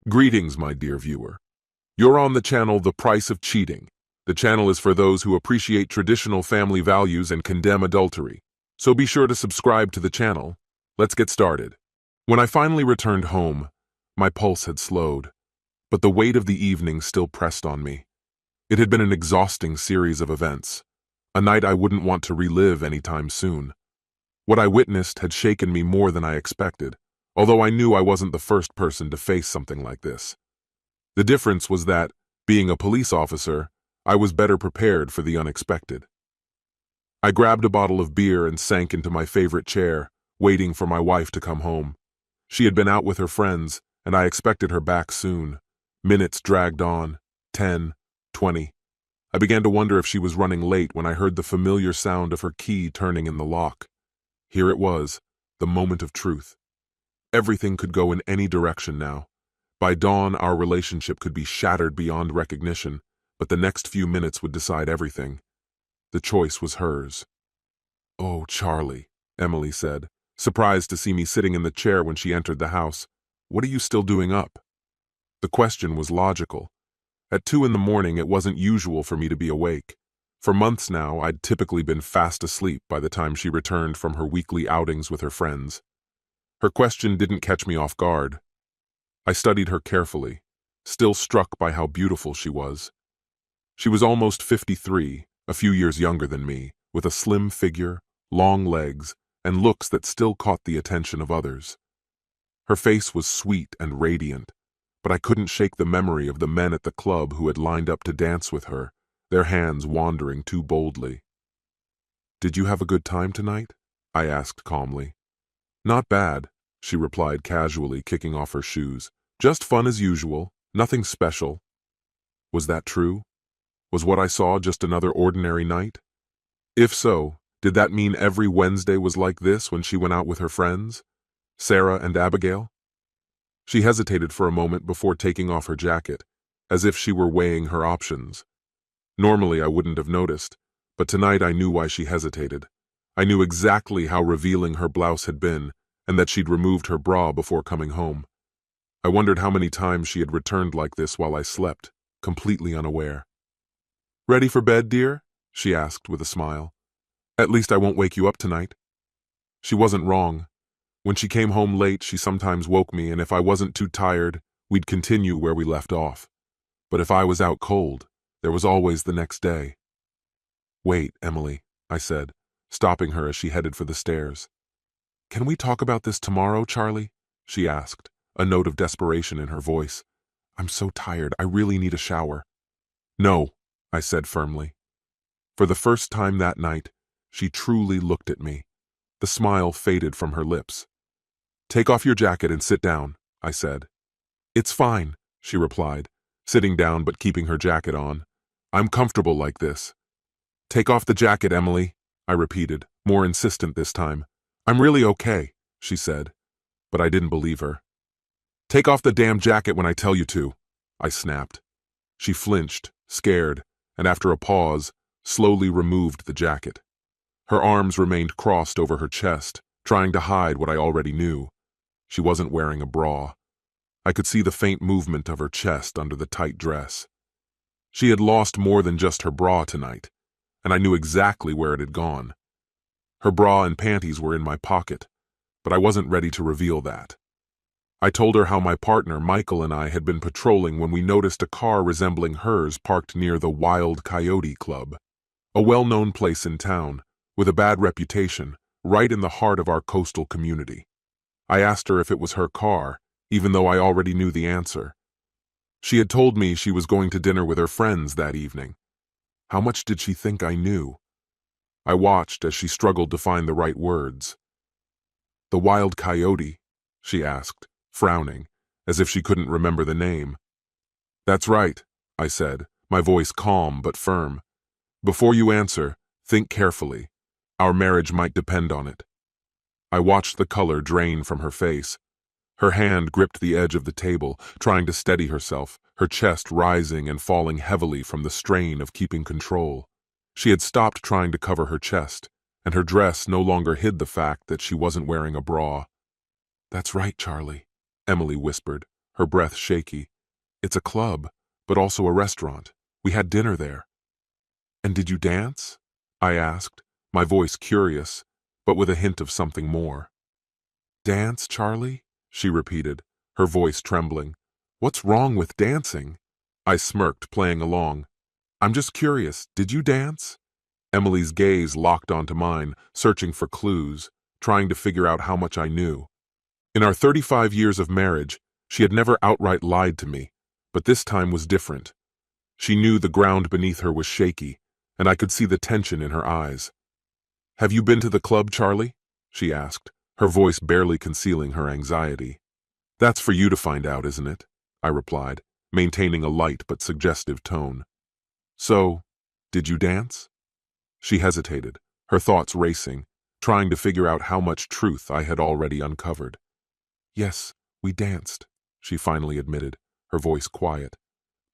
Greetings, my dear viewer. You're on the channel The Price of Cheating. The channel is for those who appreciate traditional family values and condemn adultery. So be sure to subscribe to the channel. Let's get started. When I finally returned home, my pulse had slowed, but the weight of the evening still pressed on me. It had been an exhausting series of events, a night I wouldn't want to relive anytime soon. What I witnessed had shaken me more than I expected, although I knew I wasn't the first person to face something like this. The difference was that, being a police officer, I was better prepared for the unexpected. I grabbed a bottle of beer and sank into my favorite chair, waiting for my wife to come home. She had been out with her friends, and I expected her back soon. Minutes dragged on, 10, 20. I began to wonder if she was running late when I heard the familiar sound of her key turning in the lock. Here it was, the moment of truth. Everything could go in any direction now. By dawn, our relationship could be shattered beyond recognition, but the next few minutes would decide everything. The choice was hers. "Oh, Charlie," Emily said, surprised to see me sitting in the chair when she entered the house. "What are you still doing up?" The question was logical. At 2 in the morning, it wasn't usual for me to be awake. For months now, I'd typically been fast asleep by the time she returned from her weekly outings with her friends. Her question didn't catch me off guard. I studied her carefully, still struck by how beautiful she was. She was almost 53, a few years younger than me, with a slim figure, long legs, and looks that still caught the attention of others. Her face was sweet and radiant, but I couldn't shake the memory of the men at the club who had lined up to dance with her, their hands wandering too boldly. "Did you have a good time tonight?" I asked calmly. "Not bad," she replied casually, kicking off her shoes. "Just fun as usual, nothing special." Was that true? Was what I saw just another ordinary night? If so, did that mean every Wednesday was like this when she went out with her friends? Sarah and Abigail? She hesitated for a moment before taking off her jacket, as if she were weighing her options. Normally I wouldn't have noticed, but tonight I knew why she hesitated. I knew exactly how revealing her blouse had been, and that she'd removed her bra before coming home. I wondered how many times she had returned like this while I slept, completely unaware. "Ready for bed, dear?" she asked with a smile. "At least I won't wake you up tonight." She wasn't wrong. When she came home late, she sometimes woke me, and if I wasn't too tired, we'd continue where we left off. But if I was out cold, there was always the next day. "Wait, Emily," I said, stopping her as she headed for the stairs. "Can we talk about this tomorrow, Charlie?" she asked, a note of desperation in her voice. "I'm so tired, I really need a shower." "No," I said firmly. For the first time that night, she truly looked at me. The smile faded from her lips. "Take off your jacket and sit down," I said. "It's fine," she replied, sitting down but keeping her jacket on. "I'm comfortable like this." "Take off the jacket, Emily," I repeated, more insistent this time. "I'm really okay," she said, but I didn't believe her. "Take off the damn jacket when I tell you to," I snapped. She flinched, scared, and after a pause, slowly removed the jacket. Her arms remained crossed over her chest, trying to hide what I already knew. She wasn't wearing a bra. I could see the faint movement of her chest under the tight dress. She had lost more than just her bra tonight, and I knew exactly where it had gone. Her bra and panties were in my pocket, but I wasn't ready to reveal that. I told her how my partner, Michael, and I had been patrolling when we noticed a car resembling hers parked near the Wild Coyote Club, a well-known place in town, with a bad reputation, right in the heart of our coastal community. I asked her if it was her car, even though I already knew the answer. She had told me she was going to dinner with her friends that evening. How much did she think I knew? I watched as she struggled to find the right words. "The Wild Coyote?" she asked, frowning, as if she couldn't remember the name. "That's right," I said, my voice calm but firm. "Before you answer, think carefully. Our marriage might depend on it." I watched the color drain from her face. Her hand gripped the edge of the table, trying to steady herself, her chest rising and falling heavily from the strain of keeping control. She had stopped trying to cover her chest, and her dress no longer hid the fact that she wasn't wearing a bra. "That's right, Charlie," Emily whispered, her breath shaky. It's a club, but also a restaurant. We had dinner there. And did you dance? I asked, my voice curious, but with a hint of something more. Dance, Charlie? She repeated, her voice trembling. What's wrong with dancing? I smirked, playing along. I'm just curious, did you dance? Emily's gaze locked onto mine, searching for clues, trying to figure out how much I knew. In our 35 years of marriage, she had never outright lied to me, but this time was different. She knew the ground beneath her was shaky, and I could see the tension in her eyes. Have you been to the club, Charlie? She asked, her voice barely concealing her anxiety. That's for you to find out, isn't it? I replied, maintaining a light but suggestive tone. So, did you dance? She hesitated, her thoughts racing, trying to figure out how much truth I had already uncovered. Yes, we danced, she finally admitted, her voice quiet.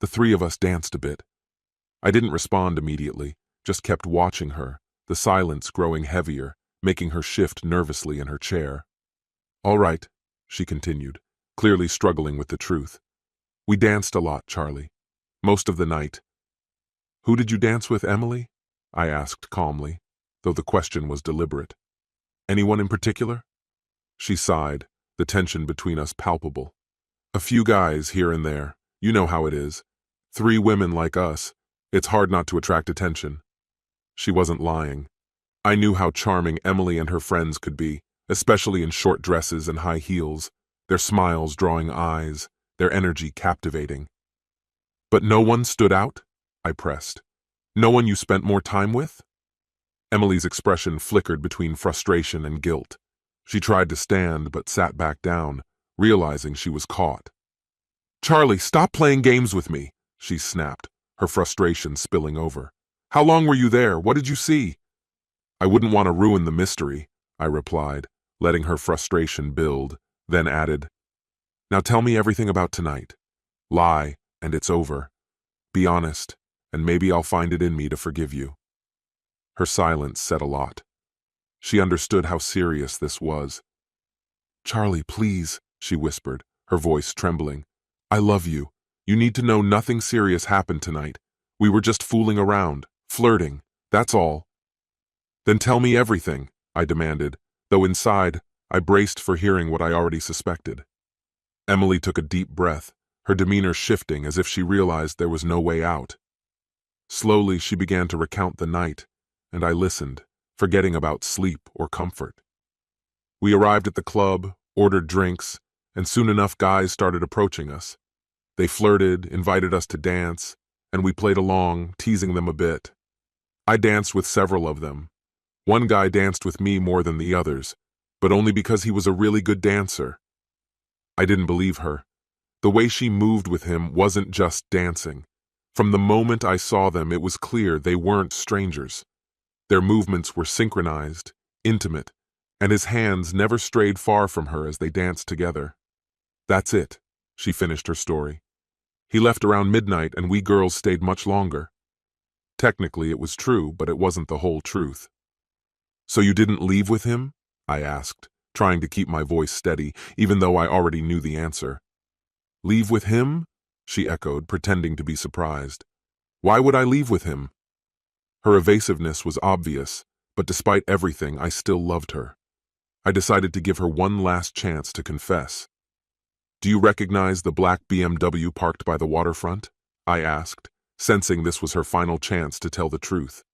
The three of us danced a bit. I didn't respond immediately, just kept watching her, the silence growing heavier, making her shift nervously in her chair. All right, she continued, clearly struggling with the truth. We danced a lot, Charlie. Most of the night. Who did you dance with, Emily? I asked calmly, though the question was deliberate. Anyone in particular? She sighed, the tension between us palpable. A few guys here and there. You know how it is. 3 women like us. It's hard not to attract attention. She wasn't lying. I knew how charming Emily and her friends could be, especially in short dresses and high heels, their smiles drawing eyes, their energy captivating. But no one stood out? I pressed. No one you spent more time with? Emily's expression flickered between frustration and guilt. She tried to stand but sat back down, realizing she was caught. Charlie, stop playing games with me, she snapped, her frustration spilling over. How long were you there? What did you see? I wouldn't want to ruin the mystery, I replied, letting her frustration build, then added, Now tell me everything about tonight. Lie, and it's over. Be honest, and maybe I'll find it in me to forgive you. Her silence said a lot. She understood how serious this was. Charlie, please, she whispered, her voice trembling. I love you. You need to know nothing serious happened tonight. We were just fooling around, flirting, that's all. Then tell me everything, I demanded, though inside, I braced for hearing what I already suspected. Emily took a deep breath, her demeanor shifting as if she realized there was no way out. Slowly, she began to recount the night, and I listened, forgetting about sleep or comfort. We arrived at the club, ordered drinks, and soon enough guys started approaching us. They flirted, invited us to dance, and we played along, teasing them a bit. I danced with several of them. One guy danced with me more than the others, but only because he was a really good dancer. I didn't believe her. The way she moved with him wasn't just dancing. From the moment I saw them, it was clear they weren't strangers. Their movements were synchronized, intimate, and his hands never strayed far from her as they danced together. That's it, she finished her story. He left around midnight and we girls stayed much longer. Technically it was true, but it wasn't the whole truth. So you didn't leave with him? I asked, trying to keep my voice steady, even though I already knew the answer. Leave with him? She echoed, pretending to be surprised. Why would I leave with him? Her evasiveness was obvious, but despite everything, I still loved her. I decided to give her one last chance to confess. Do you recognize the black BMW parked by the waterfront? I asked, sensing this was her final chance to tell the truth.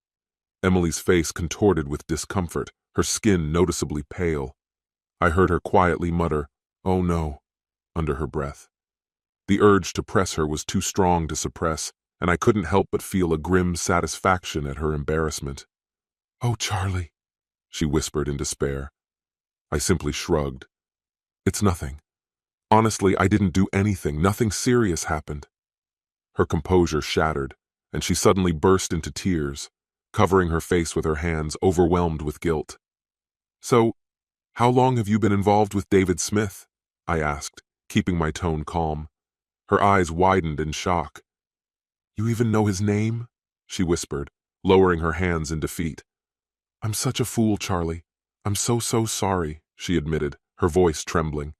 Emily's face contorted with discomfort, her skin noticeably pale. I heard her quietly mutter, "Oh no," under her breath. The urge to press her was too strong to suppress, and I couldn't help but feel a grim satisfaction at her embarrassment. "Oh, Charlie," she whispered in despair. I simply shrugged. "It's nothing. Honestly, I didn't do anything. Nothing serious happened." Her composure shattered, and she suddenly burst into tears, covering her face with her hands, overwhelmed with guilt. "So, how long have you been involved with David Smith?" I asked, keeping my tone calm. Her eyes widened in shock. "You even know his name?" she whispered, lowering her hands in defeat. "I'm such a fool, Charlie. I'm so sorry," she admitted, her voice trembling.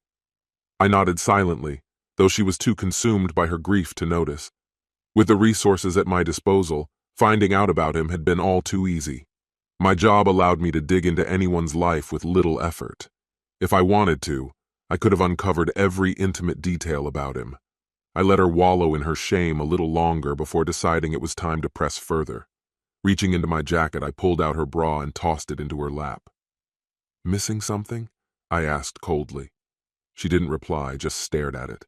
I nodded silently, though she was too consumed by her grief to notice. With the resources at my disposal, finding out about him had been all too easy. My job allowed me to dig into anyone's life with little effort. If I wanted to, I could have uncovered every intimate detail about him. I let her wallow in her shame a little longer before deciding it was time to press further. Reaching into my jacket, I pulled out her bra and tossed it into her lap. "Missing something?" I asked coldly. She didn't reply, just stared at it.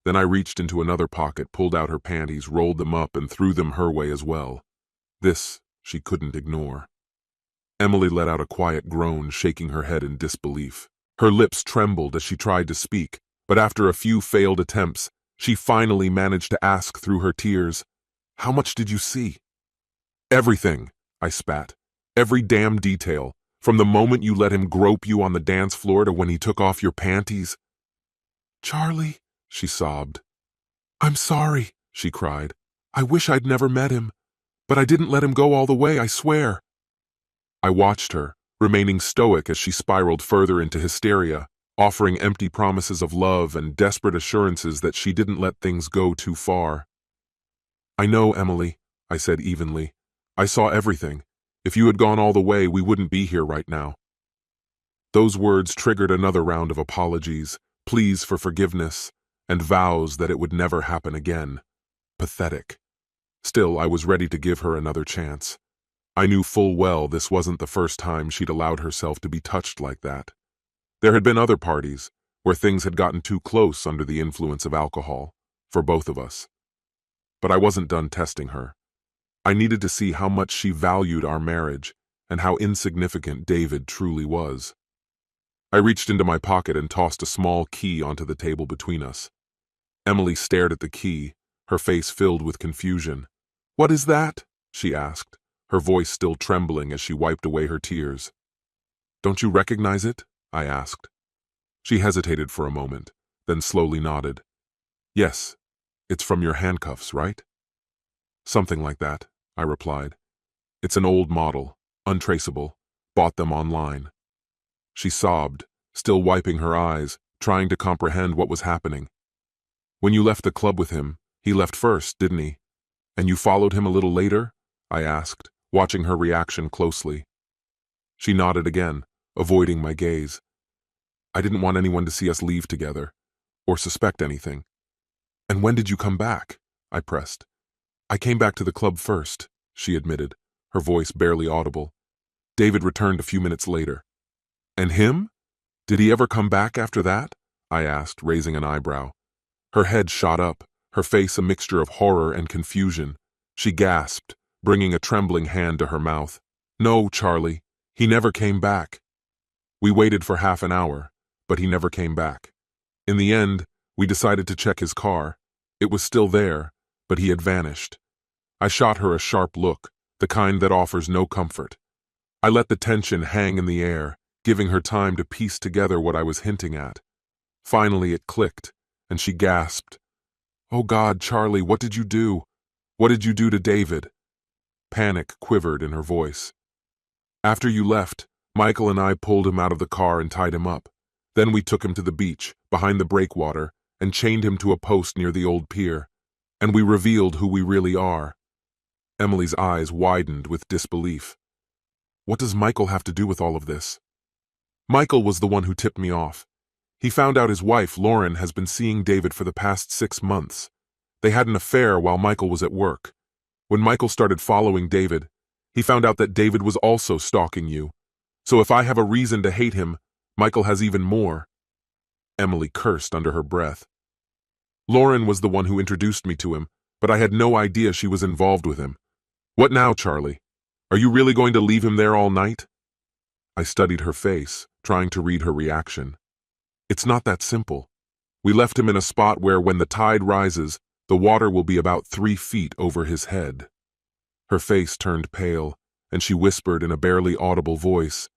Then I reached into another pocket, pulled out her panties, rolled them up, and threw them her way as well. This she couldn't ignore. Emily let out a quiet groan, shaking her head in disbelief. Her lips trembled as she tried to speak, but after a few failed attempts, she finally managed to ask through her tears, "How much did you see?" "Everything," I spat. "Every damn detail, from the moment you let him grope you on the dance floor to when he took off your panties." "Charlie," she sobbed. "I'm sorry," she cried. "I wish I'd never met him, but I didn't let him go all the way, I swear." I watched her, remaining stoic as she spiraled further into hysteria, offering empty promises of love and desperate assurances that she didn't let things go too far. "I know, Emily," I said evenly. "I saw everything. If you had gone all the way, we wouldn't be here right now." Those words triggered another round of apologies, pleas for forgiveness, and vows that it would never happen again. Pathetic. Still, I was ready to give her another chance. I knew full well this wasn't the first time she'd allowed herself to be touched like that. There had been other parties where things had gotten too close under the influence of alcohol, for both of us. But I wasn't done testing her. I needed to see how much she valued our marriage and how insignificant David truly was. I reached into my pocket and tossed a small key onto the table between us. Emily stared at the key, her face filled with confusion. "What is that?" she asked, her voice still trembling as she wiped away her tears. "Don't you recognize it?" I asked. She hesitated for a moment, then slowly nodded. "Yes, it's from your handcuffs, right?" "Something like that," I replied. "It's an old model, untraceable, bought them online." She sobbed, still wiping her eyes, trying to comprehend what was happening. "When you left the club with him, he left first, didn't he? And you followed him a little later?" I asked, watching her reaction closely. She nodded again, avoiding my gaze. "I didn't want anyone to see us leave together, or suspect anything." "And when did you come back?" I pressed. "I came back to the club first," she admitted, her voice barely audible. "David returned a few minutes later." "And him? Did he ever come back after that?" I asked, raising an eyebrow. Her head shot up, her face a mixture of horror and confusion. She gasped, bringing a trembling hand to her mouth. "No, Charlie, he never came back." We waited for half an hour, but he never came back. In the end, we decided to check his car. It was still there, but he had vanished. I shot her a sharp look, the kind that offers no comfort. I let the tension hang in the air, giving her time to piece together what I was hinting at. Finally, it clicked, and she gasped. "Oh God, Charlie, what did you do? What did you do to David?" Panic quivered in her voice. "After you left, Michael and I pulled him out of the car and tied him up. Then we took him to the beach, behind the breakwater, and chained him to a post near the old pier. And we revealed who we really are." Emily's eyes widened with disbelief. "What does Michael have to do with all of this?" "Michael was the one who tipped me off. He found out his wife, Lauren, has been seeing David for the past 6 months. They had an affair while Michael was at work. When Michael started following David, he found out that David was also stalking you. So if I have a reason to hate him, Michael has even more." Emily cursed under her breath. "Lauren was the one who introduced me to him, but I had no idea she was involved with him. What now, Charlie? Are you really going to leave him there all night?" I studied her face, trying to read her reaction. "It's not that simple. We left him in a spot where, when the tide rises, the water will be about 3 feet over his head." Her face turned pale, and she whispered in a barely audible voice,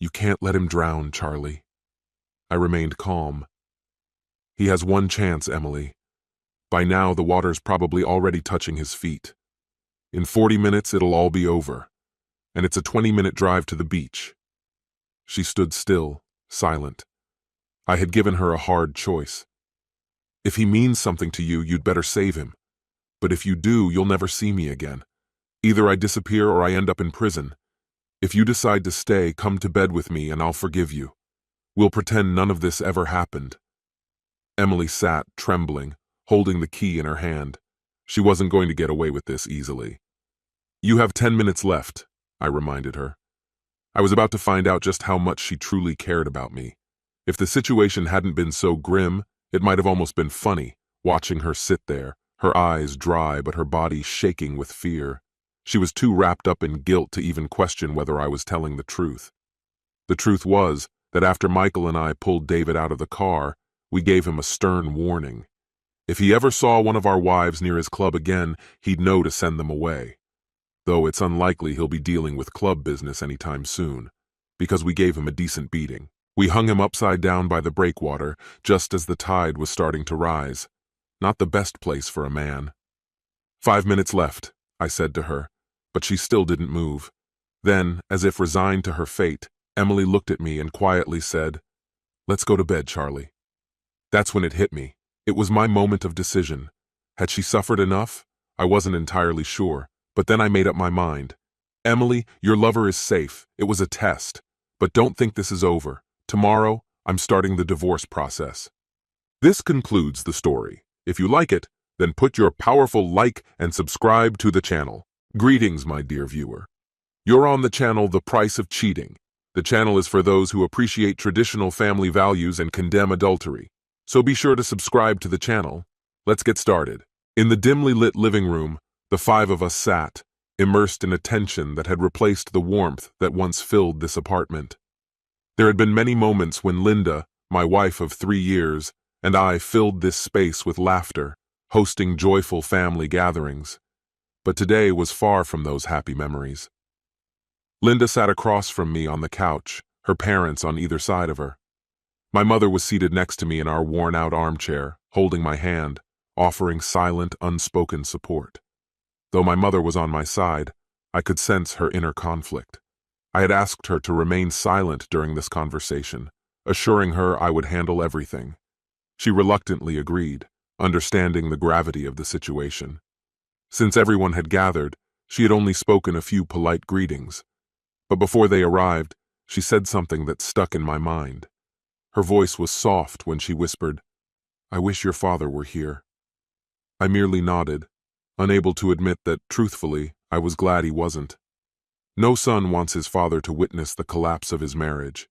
"You can't let him drown, Charlie." I remained calm. "He has one chance, Emily. By now, the water's probably already touching his feet. In 40 minutes, it'll all be over, and it's a 20-minute drive to the beach." She stood still, silent. I had given her a hard choice. If he means something to you, you'd better save him. But if you do, you'll never see me again. Either I disappear or I end up in prison. If you decide to stay, come to bed with me and I'll forgive you. We'll pretend none of this ever happened." Emily sat, trembling, holding the key in her hand. She wasn't going to get away with this easily. "You have 10 minutes left," I reminded her. I was about to find out just how much she truly cared about me. If the situation hadn't been so grim, it might have almost been funny, watching her sit there, her eyes dry but her body shaking with fear. She was too wrapped up in guilt to even question whether I was telling the truth. The truth was that after Michael and I pulled David out of the car, we gave him a stern warning. If he ever saw one of our wives near his club again, he'd know to send them away. Though it's unlikely he'll be dealing with club business anytime soon, because we gave him a decent beating. We hung him upside down by the breakwater, just as the tide was starting to rise. Not the best place for a man. 5 minutes left, I said to her, but she still didn't move. Then, as if resigned to her fate, Emily looked at me and quietly said, "Let's go to bed, Charlie." That's when it hit me. It was my moment of decision. Had she suffered enough? I wasn't entirely sure, but then I made up my mind. "Emily, your lover is safe. It was a test. But don't think this is over. Tomorrow, I'm starting the divorce process." This concludes the story. If you like it, then put your powerful like and subscribe to the channel. Greetings, my dear viewer. You're on the channel The Price of Cheating. The channel is for those who appreciate traditional family values and condemn adultery. So be sure to subscribe to the channel. Let's get started. In the dimly lit living room, the five of us sat, immersed in a tension that had replaced the warmth that once filled this apartment. There had been many moments when Linda, my wife of 3 years, and I filled this space with laughter, hosting joyful family gatherings. But today was far from those happy memories. Linda sat across from me on the couch, her parents on either side of her. My mother was seated next to me in our worn-out armchair, holding my hand, offering silent, unspoken support. Though my mother was on my side, I could sense her inner conflict. I had asked her to remain silent during this conversation, assuring her I would handle everything. She reluctantly agreed, understanding the gravity of the situation. Since everyone had gathered, she had only spoken a few polite greetings. But before they arrived, she said something that stuck in my mind. Her voice was soft when she whispered, "I wish your father were here." I merely nodded, unable to admit that, truthfully, I was glad he wasn't. No son wants his father to witness the collapse of his marriage.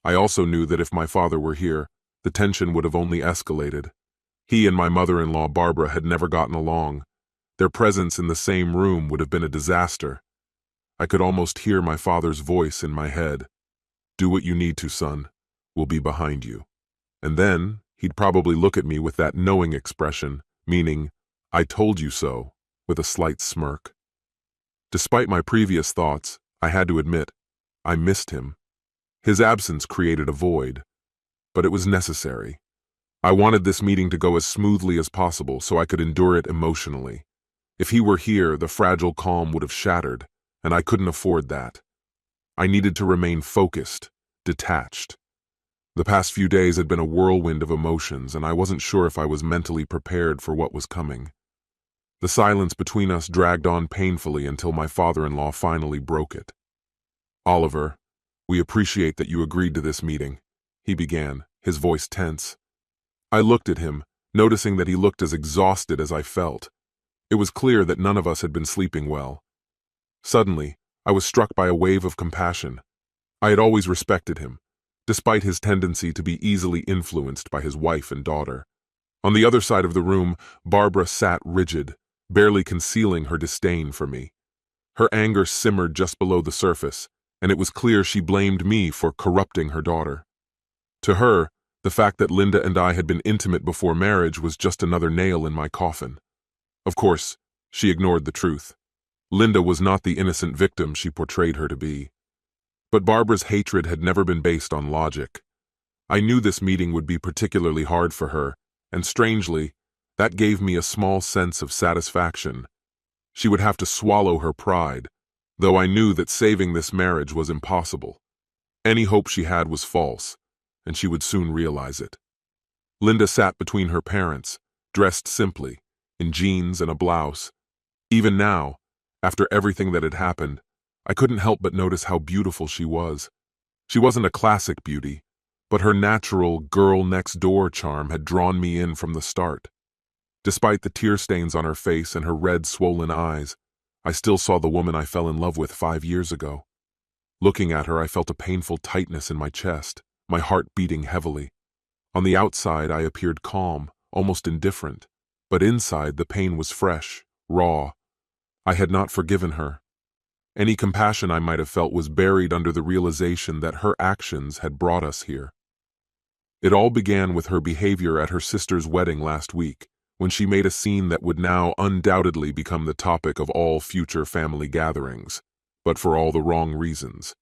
I also knew that if my father were here, the tension would have only escalated. He and my mother-in-law Barbara had never gotten along. Their presence in the same room would have been a disaster. I could almost hear my father's voice in my head. "Do what you need to, son. We'll be behind you." And then he'd probably look at me with that knowing expression, meaning, "I told you so," with a slight smirk. Despite my previous thoughts, I had to admit, I missed him. His absence created a void, but it was necessary. I wanted this meeting to go as smoothly as possible so I could endure it emotionally. If he were here, the fragile calm would have shattered, and I couldn't afford that. I needed to remain focused, detached. The past few days had been a whirlwind of emotions, and I wasn't sure if I was mentally prepared for what was coming. The silence between us dragged on painfully until my father-in-law finally broke it. "Oliver, we appreciate that you agreed to this meeting," he began, his voice tense. I looked at him, noticing that he looked as exhausted as I felt. It was clear that none of us had been sleeping well. Suddenly, I was struck by a wave of compassion. I had always respected him, despite his tendency to be easily influenced by his wife and daughter. On the other side of the room, Barbara sat rigid, barely concealing her disdain for me. Her anger simmered just below the surface, and it was clear she blamed me for corrupting her daughter. To her, the fact that Linda and I had been intimate before marriage was just another nail in my coffin. Of course, she ignored the truth. Linda was not the innocent victim she portrayed her to be. But Barbara's hatred had never been based on logic. I knew this meeting would be particularly hard for her, and strangely, that gave me a small sense of satisfaction. She would have to swallow her pride, though I knew that saving this marriage was impossible. Any hope she had was false, and she would soon realize it. Linda sat between her parents, dressed simply, in jeans and a blouse. Even now, after everything that had happened, I couldn't help but notice how beautiful she was. She wasn't a classic beauty, but her natural girl-next-door charm had drawn me in from the start. Despite the tear stains on her face and her red, swollen eyes, I still saw the woman I fell in love with 5 years ago. Looking at her, I felt a painful tightness in my chest, my heart beating heavily. On the outside, I appeared calm, almost indifferent, but inside the pain was fresh, raw. I had not forgiven her. Any compassion I might have felt was buried under the realization that her actions had brought us here. It all began with her behavior at her sister's wedding last week, when she made a scene that would now undoubtedly become the topic of all future family gatherings, but for all the wrong reasons.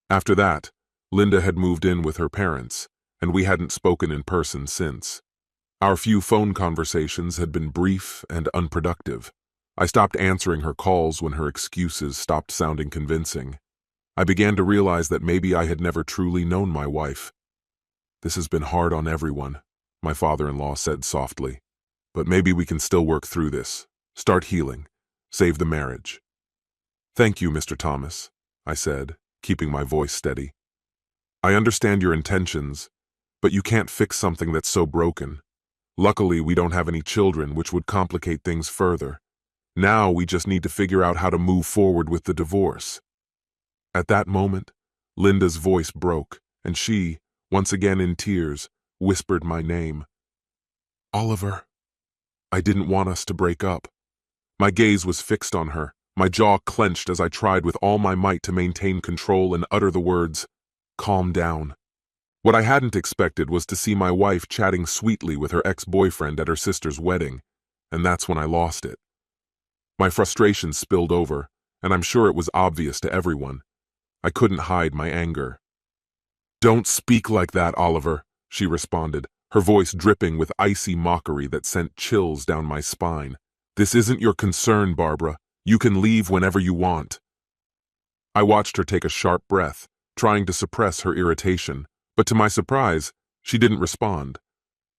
After that, Linda had moved in with her parents, and we hadn't spoken in person since. Our few phone conversations had been brief and unproductive. I stopped answering her calls when her excuses stopped sounding convincing. I began to realize that maybe I had never truly known my wife. "This has been hard on everyone," my father-in-law said softly. "But maybe we can still work through this, start healing, save the marriage." "Thank you, Mr. Thomas," I said, keeping my voice steady. "I understand your intentions, but you can't fix something that's so broken. Luckily, we don't have any children, which would complicate things further. Now we just need to figure out how to move forward with the divorce." At that moment, Linda's voice broke, and she, once again in tears, whispered my name. "Oliver." I didn't want us to break up. My gaze was fixed on her, my jaw clenched as I tried with all my might to maintain control and utter the words, "Calm down." What I hadn't expected was to see my wife chatting sweetly with her ex-boyfriend at her sister's wedding, and that's when I lost it. My frustration spilled over, and I'm sure it was obvious to everyone. I couldn't hide my anger. "Don't speak like that, Oliver," she responded, her voice dripping with icy mockery that sent chills down my spine. "This isn't your concern, Barbara. You can leave whenever you want." I watched her take a sharp breath, trying to suppress her irritation, but to my surprise, she didn't respond.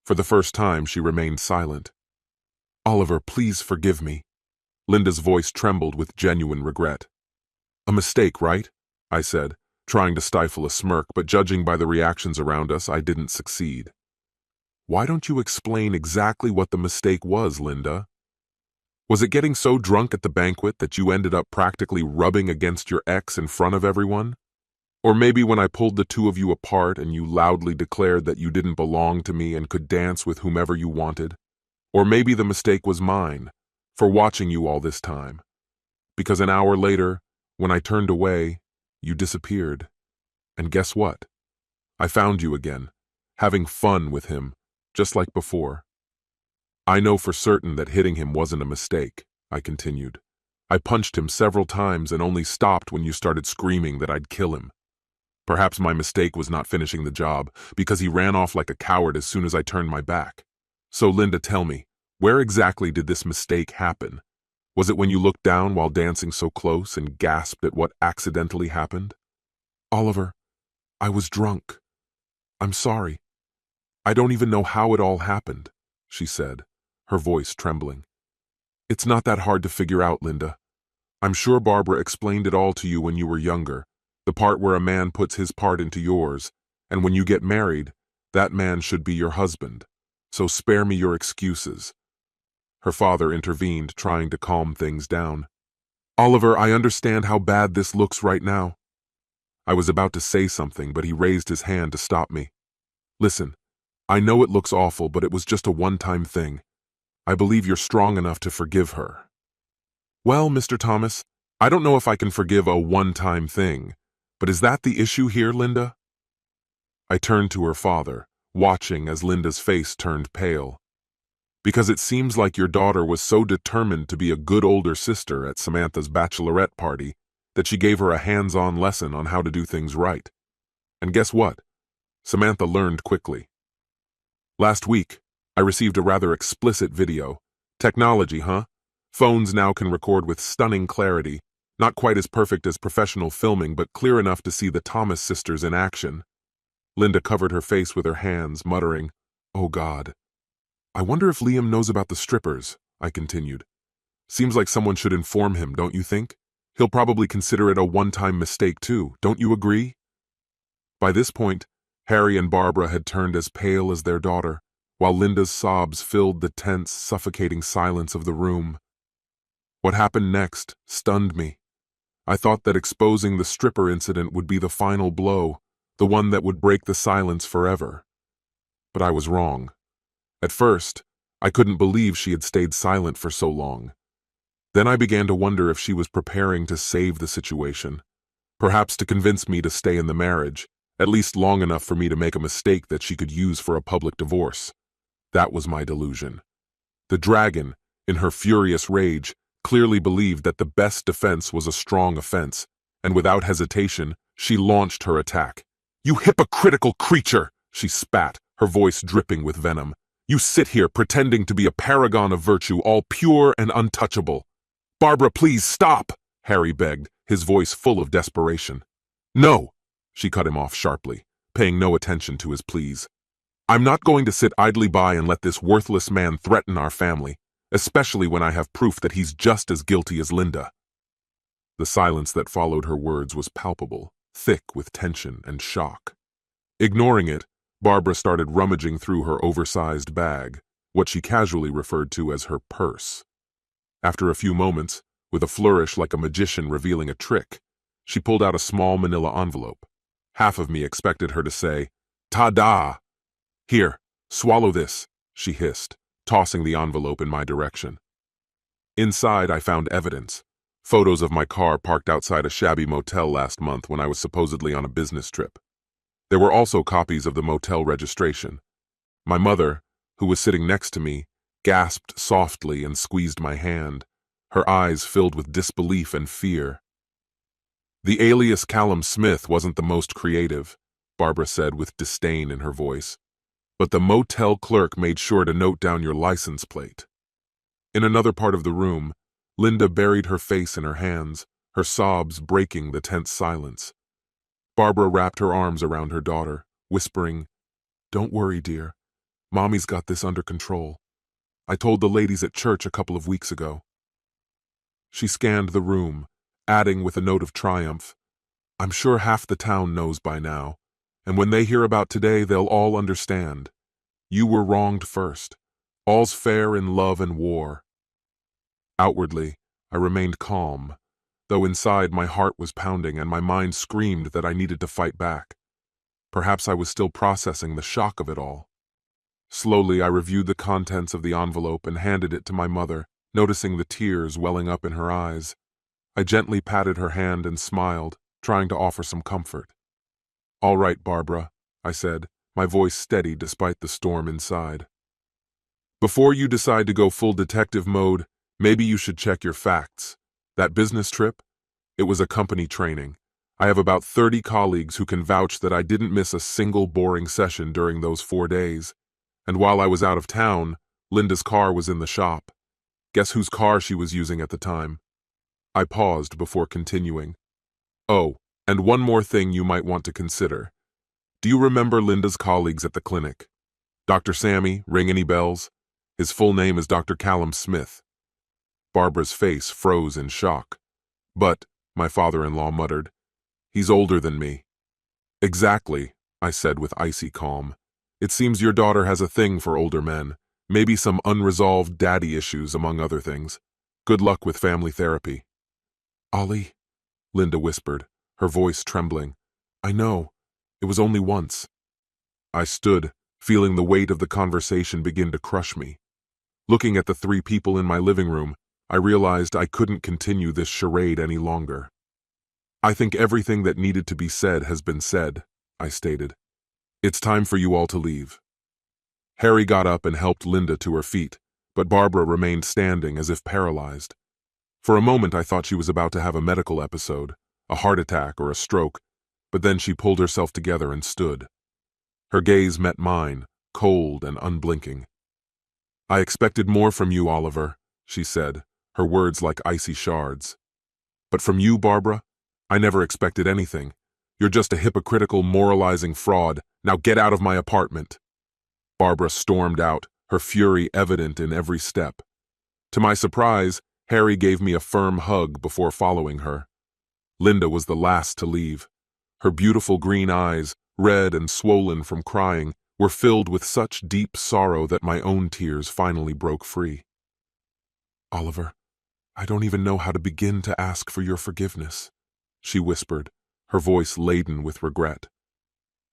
For the first time, she remained silent. "Oliver, please forgive me." Linda's voice trembled with genuine regret. "A mistake, right?" I said, trying to stifle a smirk, but judging by the reactions around us, I didn't succeed. "Why don't you explain exactly what the mistake was, Linda? Was it getting so drunk at the banquet that you ended up practically rubbing against your ex in front of everyone? Or maybe when I pulled the two of you apart and you loudly declared that you didn't belong to me and could dance with whomever you wanted? Or maybe the mistake was mine, for watching you all this time. Because an hour later, when I turned away, you disappeared. And guess what? I found you again, having fun with him, just like before. I know for certain that hitting him wasn't a mistake," I continued. "I punched him several times and only stopped when you started screaming that I'd kill him. Perhaps my mistake was not finishing the job, because he ran off like a coward as soon as I turned my back. So Linda, tell me, where exactly did this mistake happen? Was it when you looked down while dancing so close and gasped at what accidentally happened?" "Oliver, I was drunk. I'm sorry. I don't even know how it all happened," she said, her voice trembling. "It's not that hard to figure out, Linda. I'm sure Barbara explained it all to you when you were younger, the part where a man puts his part into yours, and when you get married, that man should be your husband. So spare me your excuses." Her father intervened, trying to calm things down. "Oliver, I understand how bad this looks right now." I was about to say something, but he raised his hand to stop me. "Listen, I know it looks awful, but it was just a one-time thing. I believe you're strong enough to forgive her." "Well, Mr. Thomas, I don't know if I can forgive a one-time thing, but is that the issue here, Linda?" I turned to her father, watching as Linda's face turned pale. "Because it seems like your daughter was so determined to be a good older sister at Samantha's bachelorette party that she gave her a hands-on lesson on how to do things right. And guess what? Samantha learned quickly. Last week, I received a rather explicit video. Technology, huh? Phones now can record with stunning clarity, not quite as perfect as professional filming, but clear enough to see the Thomas sisters in action." Linda covered her face with her hands, muttering, Oh God. I wonder if Liam knows about the strippers, I continued. Seems like someone should inform him, don't you think? He'll probably consider it a one-time mistake too, don't you agree? By this point, Harry and Barbara had turned as pale as their daughter, while Linda's sobs filled the tense, suffocating silence of the room. What happened next stunned me. I thought that exposing the stripper incident would be the final blow, the one that would break the silence forever. But I was wrong. At first, I couldn't believe she had stayed silent for so long. Then I began to wonder if she was preparing to save the situation, perhaps to convince me to stay in the marriage, at least long enough for me to make a mistake that she could use for a public divorce. That was my delusion. The dragon, in her furious rage, clearly believed that the best defense was a strong offense, and without hesitation, she launched her attack. "You hypocritical creature!" she spat, her voice dripping with venom. "You sit here pretending to be a paragon of virtue, all pure and untouchable." "Barbara, please stop," Harry begged, his voice full of desperation. "No," she cut him off sharply, paying no attention to his pleas. "I'm not going to sit idly by and let this worthless man threaten our family, especially when I have proof that he's just as guilty as Linda." The silence that followed her words was palpable, thick with tension and shock. Ignoring it, Barbara started rummaging through her oversized bag, what she casually referred to as her purse. After a few moments, with a flourish like a magician revealing a trick, she pulled out a small manila envelope. Half of me expected her to say, "Ta-da! Here, swallow this," she hissed, tossing the envelope in my direction. Inside, I found evidence. Photos of my car parked outside a shabby motel last month when I was supposedly on a business trip. There were also copies of the motel registration. My mother, who was sitting next to me, gasped softly and squeezed my hand, her eyes filled with disbelief and fear. "The alias Callum Smith wasn't the most creative," Barbara said with disdain in her voice, "but the motel clerk made sure to note down your license plate." In another part of the room, Linda buried her face in her hands, her sobs breaking the tense silence. Barbara wrapped her arms around her daughter, whispering, "Don't worry, dear. Mommy's got this under control. I told the ladies at church a couple of weeks ago." She scanned the room, adding with a note of triumph, "I'm sure half the town knows by now, and when they hear about today, they'll all understand. You were wronged first. All's fair in love and war." Outwardly, I remained calm, though inside my heart was pounding and my mind screamed that I needed to fight back. Perhaps I was still processing the shock of it all. Slowly, I reviewed the contents of the envelope and handed it to my mother, noticing the tears welling up in her eyes. I gently patted her hand and smiled, trying to offer some comfort. "All right, Barbara," I said, my voice steady despite the storm inside. "Before you decide to go full detective mode, maybe you should check your facts. That business trip? It was a company training. I have about 30 colleagues who can vouch that I didn't miss a single boring session during those 4 days. And while I was out of town, Linda's car was in the shop. Guess whose car she was using at the time?" I paused before continuing. "Oh, and one more thing you might want to consider. Do you remember Linda's colleagues at the clinic? Dr. Sammy, ring any bells? His full name is Dr. Callum Smith." Barbara's face froze in shock. "But," my father-in-law muttered, "he's older than me." "Exactly," I said with icy calm. "It seems your daughter has a thing for older men, maybe some unresolved daddy issues among other things. Good luck with family therapy." "Ollie," Linda whispered, her voice trembling. "I know. It was only once." I stood, feeling the weight of the conversation begin to crush me. Looking at the 3 people in my living room, I realized I couldn't continue this charade any longer. "I think everything that needed to be said has been said," I stated. "It's time for you all to leave." Harry got up and helped Linda to her feet, but Barbara remained standing as if paralyzed. For a moment I thought she was about to have a medical episode, a heart attack or a stroke, but then she pulled herself together and stood. Her gaze met mine, cold and unblinking. "I expected more from you, Oliver," she said, her words like icy shards. "But from you, Barbara, I never expected anything. You're just a hypocritical, moralizing fraud. Now get out of my apartment." Barbara stormed out, her fury evident in every step. To my surprise, Harry gave me a firm hug before following her. Linda was the last to leave. Her beautiful green eyes, red and swollen from crying, were filled with such deep sorrow that my own tears finally broke free. "Oliver, I don't even know how to begin to ask for your forgiveness," she whispered, her voice laden with regret.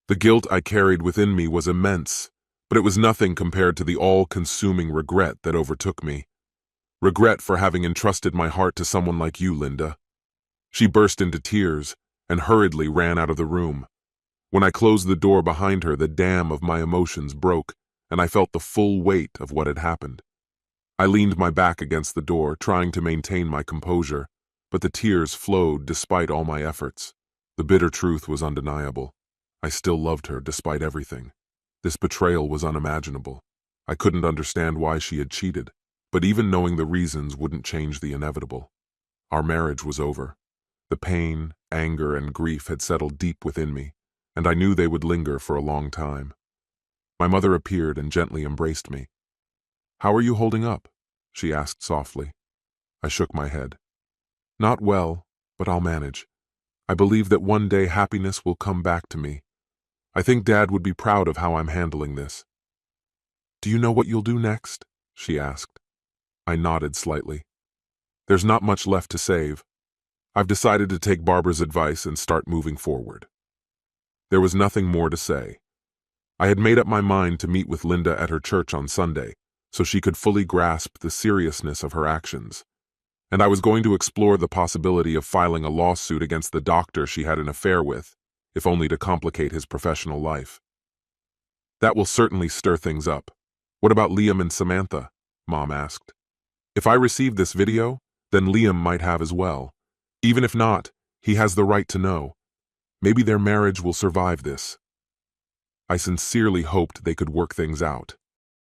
The guilt I carried within me was immense, but it was nothing compared to the all-consuming regret that overtook me. Regret for having entrusted my heart to someone like you, Linda. She burst into tears and hurriedly ran out of the room. When I closed the door behind her, the dam of my emotions broke, and I felt the full weight of what had happened. I leaned my back against the door, trying to maintain my composure, but the tears flowed despite all my efforts. The bitter truth was undeniable. I still loved her despite everything. This betrayal was unimaginable. I couldn't understand why she had cheated, but even knowing the reasons wouldn't change the inevitable. Our marriage was over. The pain, anger, and grief had settled deep within me, and I knew they would linger for a long time. My mother appeared and gently embraced me. "How are you holding up?" she asked softly. I shook my head. "Not well, but I'll manage. I believe that one day happiness will come back to me. I think Dad would be proud of how I'm handling this." "Do you know what you'll do next?" she asked. I nodded slightly. "There's not much left to save. I've decided to take Barbara's advice and start moving forward." There was nothing more to say. I had made up my mind to meet with Linda at her church on Sunday, so she could fully grasp the seriousness of her actions. And I was going to explore the possibility of filing a lawsuit against the doctor she had an affair with, if only to complicate his professional life. "That will certainly stir things up. What about Liam and Samantha?" Mom asked. "If I receive this video, then Liam might have as well. Even if not, he has the right to know. Maybe their marriage will survive this." I sincerely hoped they could work things out.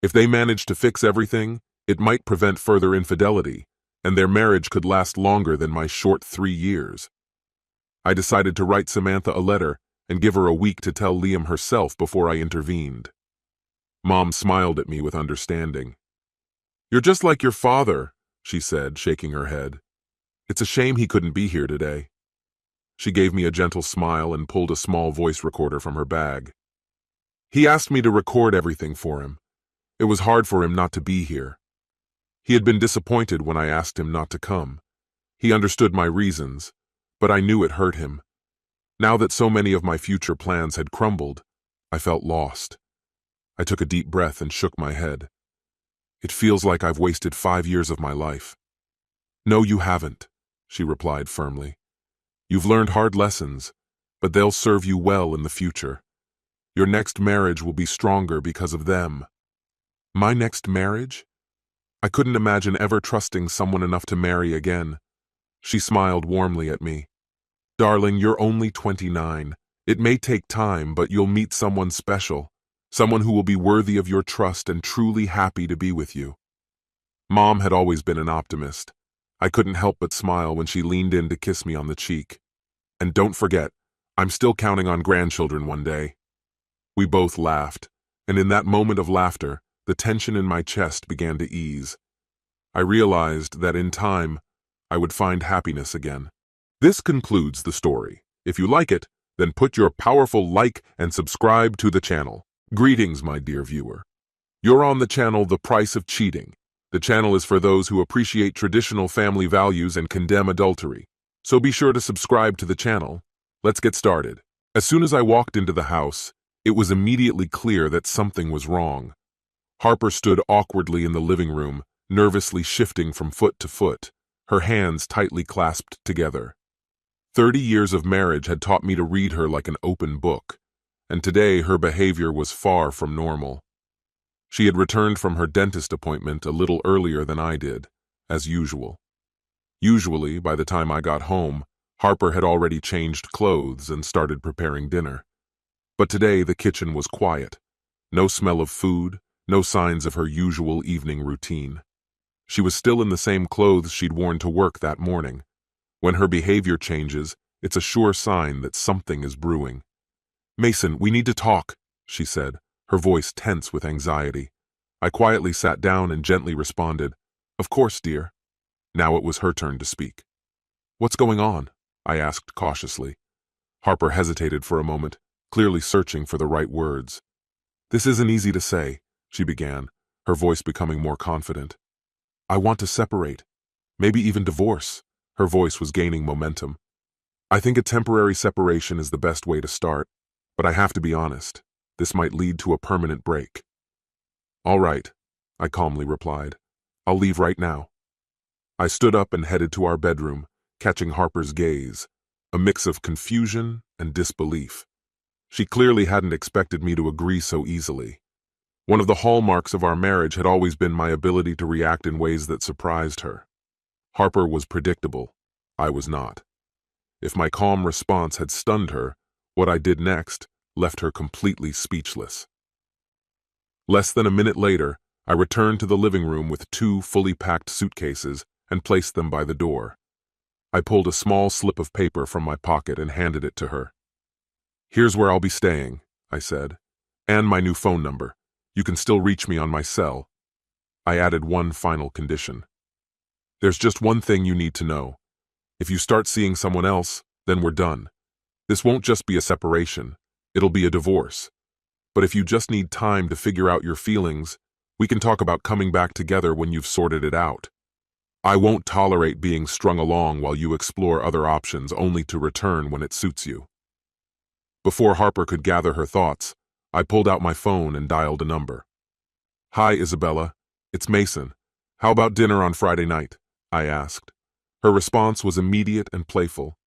If they managed to fix everything, it might prevent further infidelity, and their marriage could last longer than my short 3 years. I decided to write Samantha a letter and give her a week to tell Liam herself before I intervened. Mom smiled at me with understanding. "You're just like your father," she said, shaking her head. "It's a shame he couldn't be here today." She gave me a gentle smile and pulled a small voice recorder from her bag. "He asked me to record everything for him. It was hard for him not to be here. He had been disappointed when I asked him not to come. He understood my reasons, but I knew it hurt him. Now that so many of my future plans had crumbled, I felt lost." I took a deep breath and shook my head. "It feels like I've wasted 5 years of my life." "No, you haven't," she replied firmly. "You've learned hard lessons, but they'll serve you well in the future. Your next marriage will be stronger because of them." My next marriage? I couldn't imagine ever trusting someone enough to marry again. She smiled warmly at me. "Darling, you're only 29. It may take time, but you'll meet someone special, someone who will be worthy of your trust and truly happy to be with you." Mom had always been an optimist. I couldn't help but smile when she leaned in to kiss me on the cheek. "And don't forget, I'm still counting on grandchildren one day." We both laughed, and in that moment of laughter, the tension in my chest began to ease. I realized that in time, I would find happiness again. This concludes the story. If you like it, then put your powerful like and subscribe to the channel. Greetings, my dear viewer. You're on the channel The Price of Cheating. The channel is for those who appreciate traditional family values and condemn adultery. So be sure to subscribe to the channel. Let's get started. As soon as I walked into the house, it was immediately clear that something was wrong. Harper stood awkwardly in the living room, nervously shifting from foot to foot, her hands tightly clasped together. 30 years of marriage had taught me to read her like an open book, and today her behavior was far from normal. She had returned from her dentist appointment a little earlier than I did, as usual. Usually, by the time I got home, Harper had already changed clothes and started preparing dinner. But today the kitchen was quiet. No smell of food, no signs of her usual evening routine. She was still in the same clothes she'd worn to work that morning. When her behavior changes, it's a sure sign that something is brewing. "Mason, we need to talk," she said, her voice tense with anxiety. I quietly sat down and gently responded, "Of course, dear." Now it was her turn to speak. "What's going on?" I asked cautiously. Harper hesitated for a moment, clearly searching for the right words. "This isn't easy to say," she began, her voice becoming more confident. "I want to separate, maybe even divorce." Her voice was gaining momentum. "I think a temporary separation is the best way to start, but I have to be honest. This might lead to a permanent break." "All right," I calmly replied. "I'll leave right now." I stood up and headed to our bedroom, catching Harper's gaze, a mix of confusion and disbelief. She clearly hadn't expected me to agree so easily. One of the hallmarks of our marriage had always been my ability to react in ways that surprised her. Harper was predictable. I was not. If my calm response had stunned her, what I did next left her completely speechless. Less than a minute later, I returned to the living room with 2 fully packed suitcases and placed them by the door. I pulled a small slip of paper from my pocket and handed it to her. "Here's where I'll be staying," I said, "and my new phone number. You can still reach me on my cell." I added one final condition. "There's just one thing you need to know. If you start seeing someone else, then we're done. This won't just be a separation, it'll be a divorce. But if you just need time to figure out your feelings, we can talk about coming back together when you've sorted it out. I won't tolerate being strung along while you explore other options only to return when it suits you." Before Harper could gather her thoughts, I pulled out my phone and dialed a number. "Hi, Isabella. It's Mason. How about dinner on Friday night?" I asked. Her response was immediate and playful.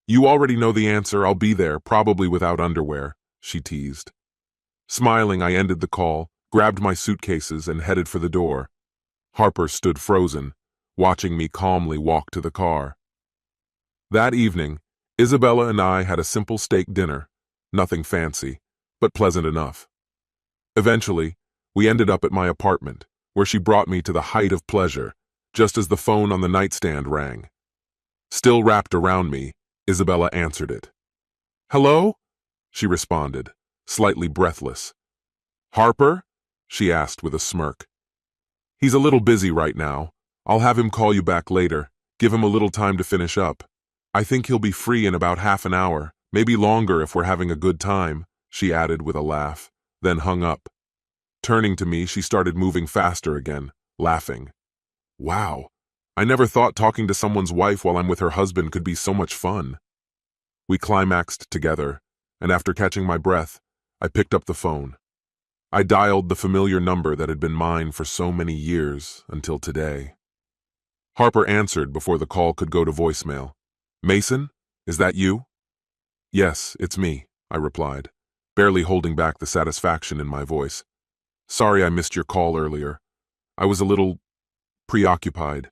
"You already know the answer. I'll be there, probably without underwear," she teased. Smiling, I ended the call, grabbed my suitcases, and headed for the door. Harper stood frozen, watching me calmly walk to the car. That evening, Isabella and I had a simple steak dinner, nothing fancy, but pleasant enough. Eventually, we ended up at my apartment, where she brought me to the height of pleasure, just as the phone on the nightstand rang. Still wrapped around me, Isabella answered it. "Hello?" she responded, slightly breathless. "Harper?" she asked with a smirk. "He's a little busy right now. I'll have him call you back later. Give him a little time to finish up. I think he'll be free in about half an hour, maybe longer if we're having a good time," she added with a laugh, then hung up. Turning to me, she started moving faster again, laughing. "Wow, I never thought talking to someone's wife while I'm with her husband could be so much fun." We climaxed together, and after catching my breath, I picked up the phone. I dialed the familiar number that had been mine for so many years until today. Harper answered before the call could go to voicemail. "Mason, is that you?" "Yes, it's me," I replied, barely holding back the satisfaction in my voice. "Sorry I missed your call earlier. I was a little preoccupied.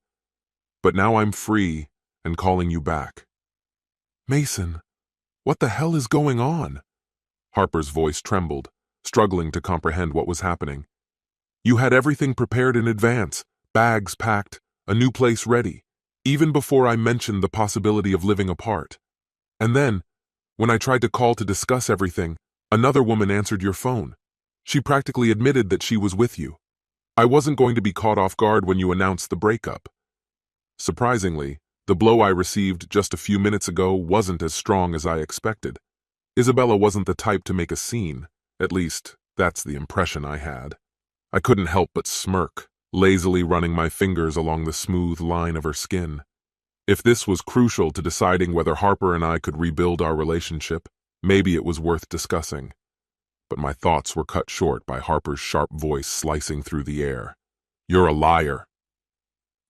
But now I'm free and calling you back." "Mason, what the hell is going on?" Harper's voice trembled, struggling to comprehend what was happening. "You had everything prepared in advance, bags packed, a new place ready, even before I mentioned the possibility of living apart. And then, when I tried to call to discuss everything, another woman answered your phone. She practically admitted that she was with you. I wasn't going to be caught off guard when you announced the breakup." Surprisingly, the blow I received just a few minutes ago wasn't as strong as I expected. Isabella wasn't the type to make a scene, at least, that's the impression I had. I couldn't help but smirk, lazily running my fingers along the smooth line of her skin. If this was crucial to deciding whether Harper and I could rebuild our relationship, maybe it was worth discussing. But my thoughts were cut short by Harper's sharp voice slicing through the air. "You're a liar.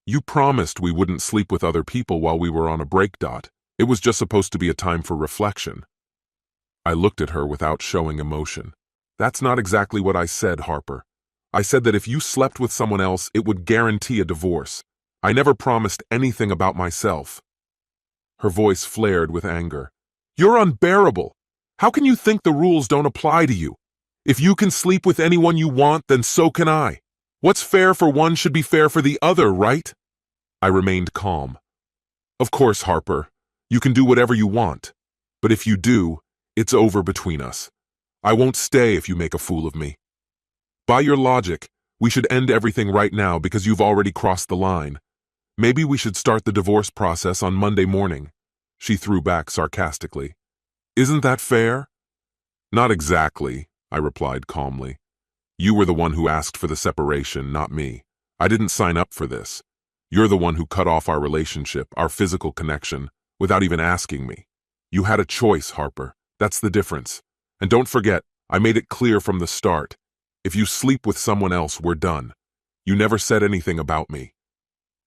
You promised we wouldn't sleep with other people while we were on a break. It was just supposed to be a time for reflection." I looked at her without showing emotion. "That's not exactly what I said, Harper. I said that if you slept with someone else, it would guarantee a divorce. I never promised anything about myself." Her voice flared with anger. "You're unbearable. How can you think the rules don't apply to you? If you can sleep with anyone you want, then so can I. What's fair for one should be fair for the other, right?" I remained calm. "Of course, Harper. You can do whatever you want. But if you do, it's over between us. I won't stay if you make a fool of me. By your logic, we should end everything right now because you've already crossed the line. Maybe we should start the divorce process on Monday morning, she threw back sarcastically. Isn't that fair? Not exactly, I replied calmly. You were the one who asked for the separation, not me. I didn't sign up for this. You're the one who cut off our relationship, our physical connection, without even asking me. You had a choice, Harper. That's the difference. And don't forget, I made it clear from the start. If you sleep with someone else, we're done. You never said anything about me.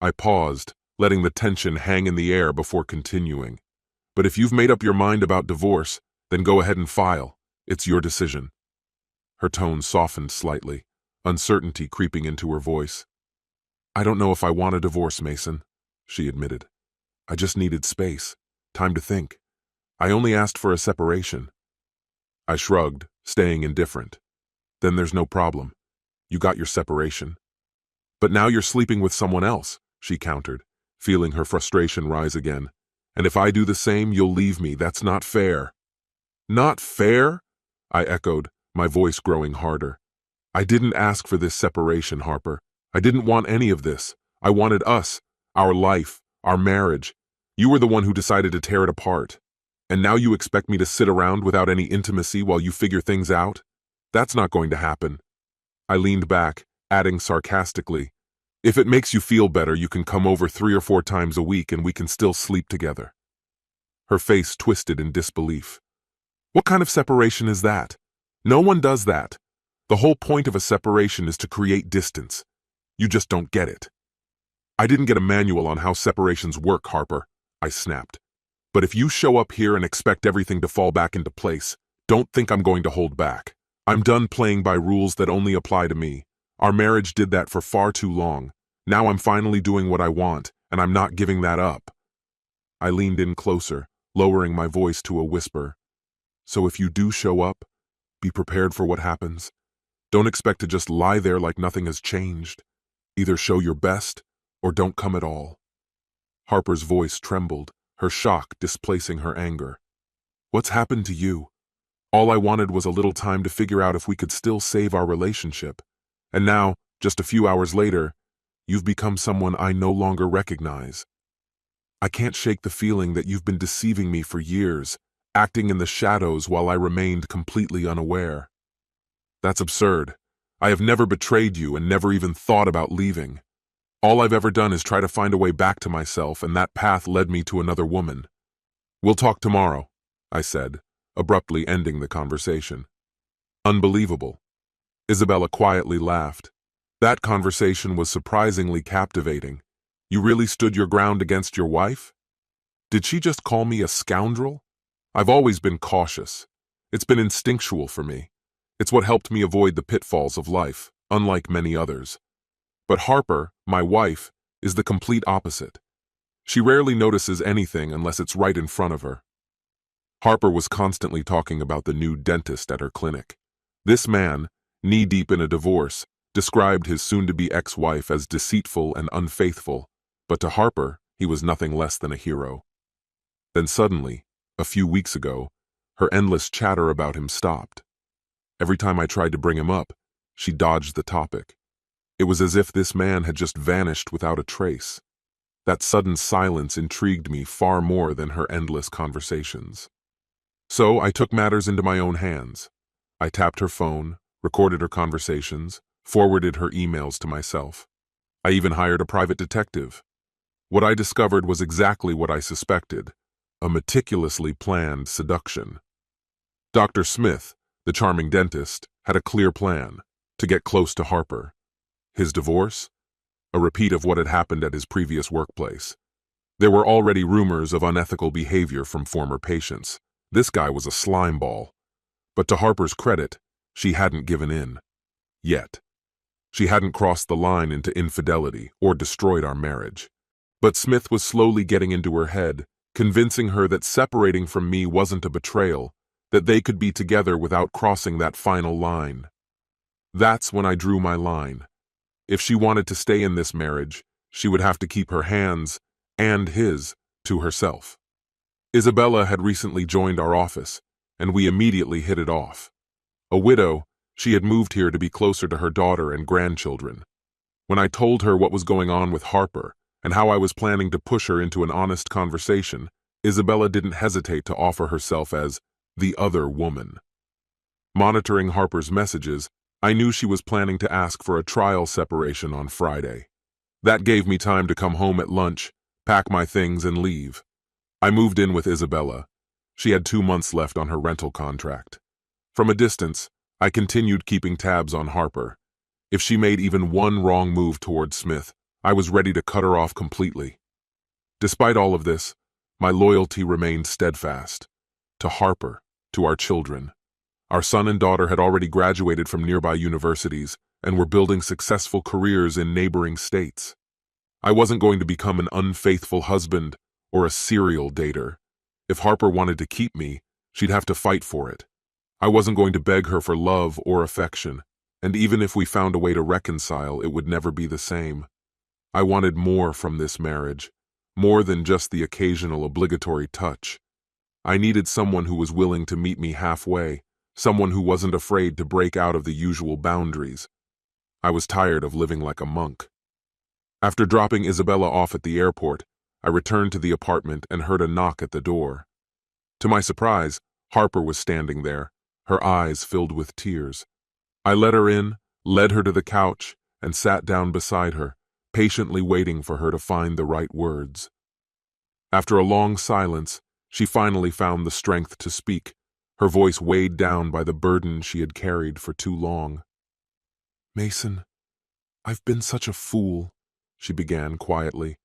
I paused, letting the tension hang in the air before continuing. But if you've made up your mind about divorce, then go ahead and file. It's your decision. Her tone softened slightly, uncertainty creeping into her voice. I don't know if I want a divorce, Mason, she admitted. I just needed space, time to think. I only asked for a separation. I shrugged, staying indifferent. Then there's no problem. You got your separation. But now you're sleeping with someone else, she countered, feeling her frustration rise again. And if I do the same, you'll leave me. That's not fair. Not fair? I echoed, my voice growing harder. I didn't ask for this separation, Harper. I didn't want any of this. I wanted us, our life, our marriage. You were the one who decided to tear it apart. And now you expect me to sit around without any intimacy while you figure things out? That's not going to happen. I leaned back, adding sarcastically, if it makes you feel better, you can come over 3 or 4 times a week and we can still sleep together. Her face twisted in disbelief. What kind of separation is that? No one does that. The whole point of a separation is to create distance. You just don't get it. I didn't get a manual on how separations work, Harper, I snapped. But if you show up here and expect everything to fall back into place, don't think I'm going to hold back. I'm done playing by rules that only apply to me. Our marriage did that for far too long. Now I'm finally doing what I want, and I'm not giving that up. I leaned in closer, lowering my voice to a whisper. So if you do show up, be prepared for what happens. Don't expect to just lie there like nothing has changed. Either show your best, or don't come at all. Harper's voice trembled, her shock displacing her anger. What's happened to you? All I wanted was a little time to figure out if we could still save our relationship. And now, just a few hours later, you've become someone I no longer recognize. I can't shake the feeling that you've been deceiving me for years, acting in the shadows while I remained completely unaware. That's absurd. I have never betrayed you and never even thought about leaving. All I've ever done is try to find a way back to myself, and that path led me to another woman. We'll talk tomorrow, I said, abruptly ending the conversation. Unbelievable. Isabella quietly laughed. That conversation was surprisingly captivating. You really stood your ground against your wife? Did she just call me a scoundrel? I've always been cautious. It's been instinctual for me. It's what helped me avoid the pitfalls of life, unlike many others. But Harper, my wife, is the complete opposite. She rarely notices anything unless it's right in front of her. Harper was constantly talking about the new dentist at her clinic. This man, knee-deep in a divorce, described his soon-to-be ex-wife as deceitful and unfaithful, but to Harper, he was nothing less than a hero. Then suddenly, a few weeks ago, her endless chatter about him stopped. Every time I tried to bring him up, she dodged the topic. It was as if this man had just vanished without a trace. That sudden silence intrigued me far more than her endless conversations. So I took matters into my own hands. I tapped her phone, recorded her conversations, forwarded her emails to myself. I even hired a private detective. What I discovered was exactly what I suspected, a meticulously planned seduction. Dr. Smith, the charming dentist, had a clear plan: to get close to Harper. His divorce? A repeat of what had happened at his previous workplace. There were already rumors of unethical behavior from former patients. This guy was a slimeball. But to Harper's credit, she hadn't given in. Yet. She hadn't crossed the line into infidelity or destroyed our marriage. But Smith was slowly getting into her head, convincing her that separating from me wasn't a betrayal, that they could be together without crossing that final line. That's when I drew my line. If she wanted to stay in this marriage, she would have to keep her hands, and his, to herself. Isabella had recently joined our office, and we immediately hit it off. A widow, she had moved here to be closer to her daughter and grandchildren. When I told her what was going on with Harper and how I was planning to push her into an honest conversation, Isabella didn't hesitate to offer herself as the other woman. Monitoring Harper's messages, I knew she was planning to ask for a trial separation on Friday. That gave me time to come home at lunch, pack my things, and leave. I moved in with Isabella. She had 2 months left on her rental contract. From a distance, I continued keeping tabs on Harper. If she made even one wrong move toward Smith, I was ready to cut her off completely. Despite all of this, my loyalty remained steadfast. To Harper, to our children. Our son and daughter had already graduated from nearby universities and were building successful careers in neighboring states. I wasn't going to become an unfaithful husband or a serial dater. If Harper wanted to keep me, she'd have to fight for it. I wasn't going to beg her for love or affection, and even if we found a way to reconcile, it would never be the same. I wanted more from this marriage, more than just the occasional obligatory touch. I needed someone who was willing to meet me halfway, someone who wasn't afraid to break out of the usual boundaries. I was tired of living like a monk. After dropping Isabella off at the airport, I returned to the apartment and heard a knock at the door. To my surprise, Harper was standing there, her eyes filled with tears. I let her in, led her to the couch, and sat down beside her, patiently waiting for her to find the right words. After a long silence, she finally found the strength to speak, her voice weighed down by the burden she had carried for too long. "Mason, I've been such a fool," she began quietly.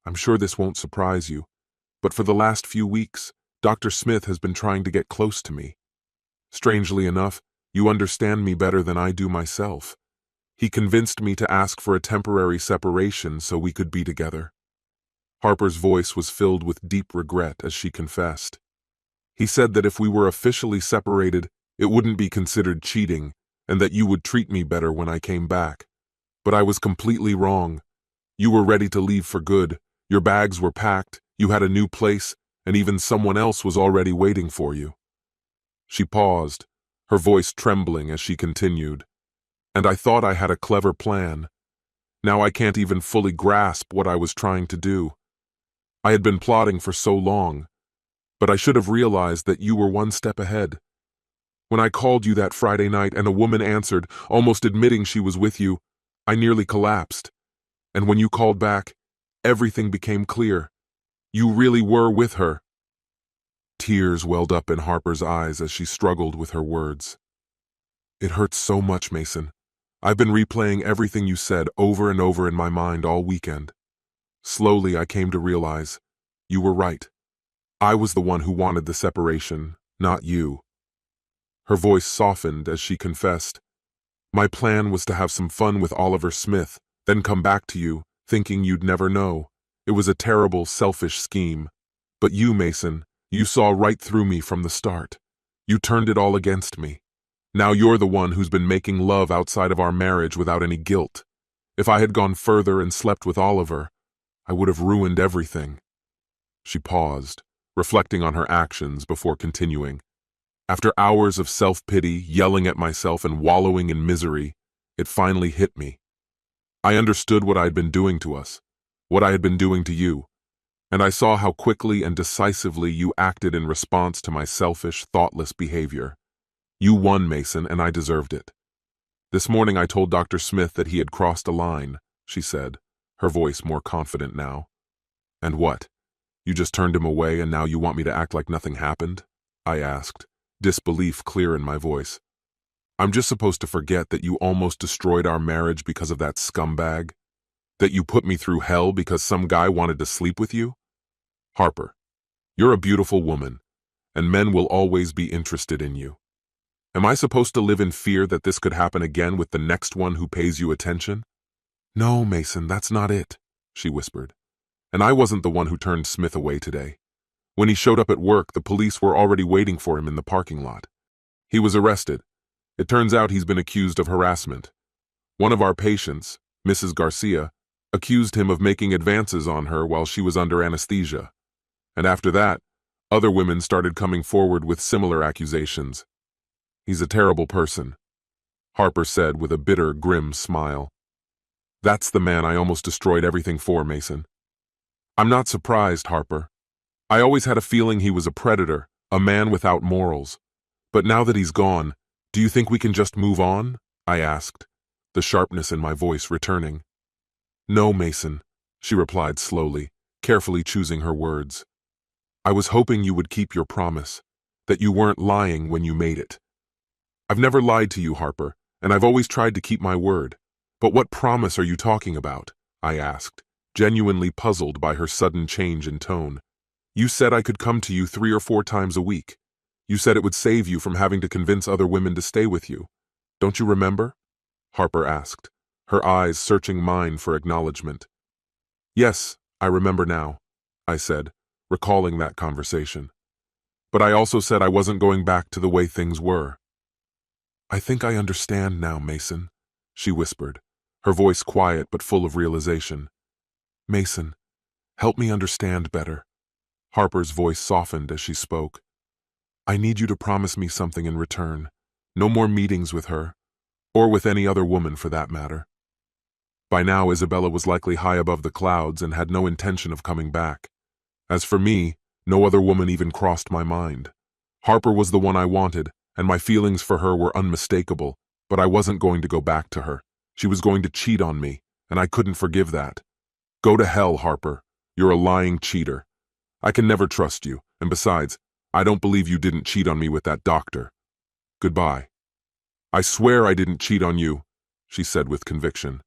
"I'm sure this won't surprise you, but for the last few weeks, Dr. Smith has been trying to get close to me. Strangely enough, you understand me better than I do myself. He convinced me to ask for a temporary separation so we could be together." Harper's voice was filled with deep regret as she confessed. "He said that if we were officially separated, it wouldn't be considered cheating, and that you would treat me better when I came back. But I was completely wrong. You were ready to leave for good. Your bags were packed, you had a new place, and even someone else was already waiting for you." She paused, her voice trembling as she continued. "And I thought I had a clever plan. Now I can't even fully grasp what I was trying to do. I had been plotting for so long, but I should have realized that you were one step ahead. When I called you that Friday night and a woman answered, almost admitting she was with you, I nearly collapsed. And when you called back, everything became clear. You really were with her." Tears welled up in Harper's eyes as she struggled with her words. "It hurts so much, Mason. I've been replaying everything you said over and over in my mind all weekend. Slowly, I came to realize you were right. I was the one who wanted the separation, not you." Her voice softened as she confessed, "My plan was to have some fun with Oliver Smith, then come back to you, thinking you'd never know. It was a terrible, selfish scheme. But you, Mason, you saw right through me from the start. You turned it all against me. Now you're the one who's been making love outside of our marriage without any guilt. If I had gone further and slept with Oliver, I would have ruined everything." She paused, reflecting on her actions before continuing. "After hours of self-pity, yelling at myself and wallowing in misery, it finally hit me. I understood what I had been doing to us, what I had been doing to you, and I saw how quickly and decisively you acted in response to my selfish, thoughtless behavior. You won, Mason, and I deserved it. This morning I told Dr. Smith that he had crossed a line," she said, her voice more confident now. "And what? You just turned him away and now you want me to act like nothing happened?" I asked, disbelief clear in my voice. "I'm just supposed to forget that you almost destroyed our marriage because of that scumbag? That you put me through hell because some guy wanted to sleep with you? Harper, you're a beautiful woman, and men will always be interested in you. Am I supposed to live in fear that this could happen again with the next one who pays you attention?" "No, Mason, that's not it," she whispered. "And I wasn't the one who turned Smith away today. When he showed up at work, the police were already waiting for him in the parking lot. He was arrested. It turns out he's been accused of harassment. One of our patients, Mrs. Garcia, accused him of making advances on her while she was under anesthesia. And after that, other women started coming forward with similar accusations. He's a terrible person, Harper said with a bitter, grim smile. That's the man I almost destroyed everything for, Mason. I'm not surprised, Harper. I always had a feeling he was a predator, a man without morals. But now that he's gone, do you think we can just move on? I asked, the sharpness in my voice returning. No, Mason, she replied slowly, carefully choosing her words. I was hoping you would keep your promise, that you weren't lying when you made it. I've never lied to you, Harper, and I've always tried to keep my word. But what promise are you talking about? I asked, genuinely puzzled by her sudden change in tone. You said I could come to you 3 or 4 times a week. You said it would save you from having to convince other women to stay with you. Don't you remember? Harper asked, her eyes searching mine for acknowledgement. Yes, I remember now, I said, recalling that conversation. But I also said I wasn't going back to the way things were. I think I understand now, Mason, she whispered, her voice quiet but full of realization. Mason, help me understand better. Harper's voice softened as she spoke. I need you to promise me something in return. No more meetings with her, or with any other woman for that matter. By now, Isabella was likely high above the clouds and had no intention of coming back. As for me, no other woman even crossed my mind. Harper was the one I wanted, and my feelings for her were unmistakable, but I wasn't going to go back to her. She was going to cheat on me, and I couldn't forgive that. Go to hell, Harper. You're a lying cheater. I can never trust you, and besides, I don't believe you didn't cheat on me with that doctor. Goodbye. I swear I didn't cheat on you, she said with conviction.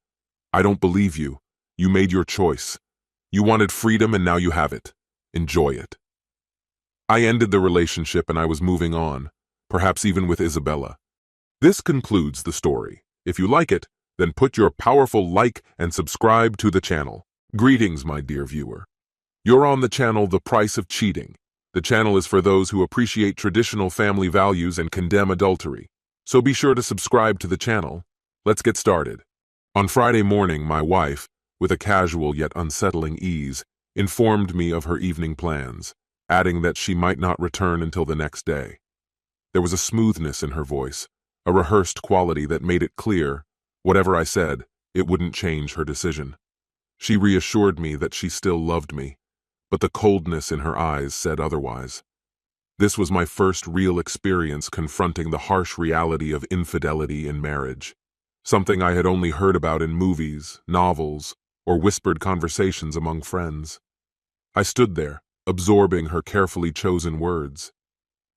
I don't believe you. You made your choice. You wanted freedom and now you have it. Enjoy it. I ended the relationship and I was moving on, perhaps even with Isabella. This concludes the story. If you like it, then put your powerful like and subscribe to the channel. Greetings, my dear viewer. You're on the channel The Price of Cheating. The channel is for those who appreciate traditional family values and condemn adultery. So be sure to subscribe to the channel. Let's get started. On Friday morning, my wife, with a casual yet unsettling ease, informed me of her evening plans, adding that she might not return until the next day. There was a smoothness in her voice, a rehearsed quality that made it clear, whatever I said, it wouldn't change her decision. She reassured me that she still loved me, but the coldness in her eyes said otherwise. This was my first real experience confronting the harsh reality of infidelity in marriage, something I had only heard about in movies, novels, or whispered conversations among friends. I stood there, absorbing her carefully chosen words.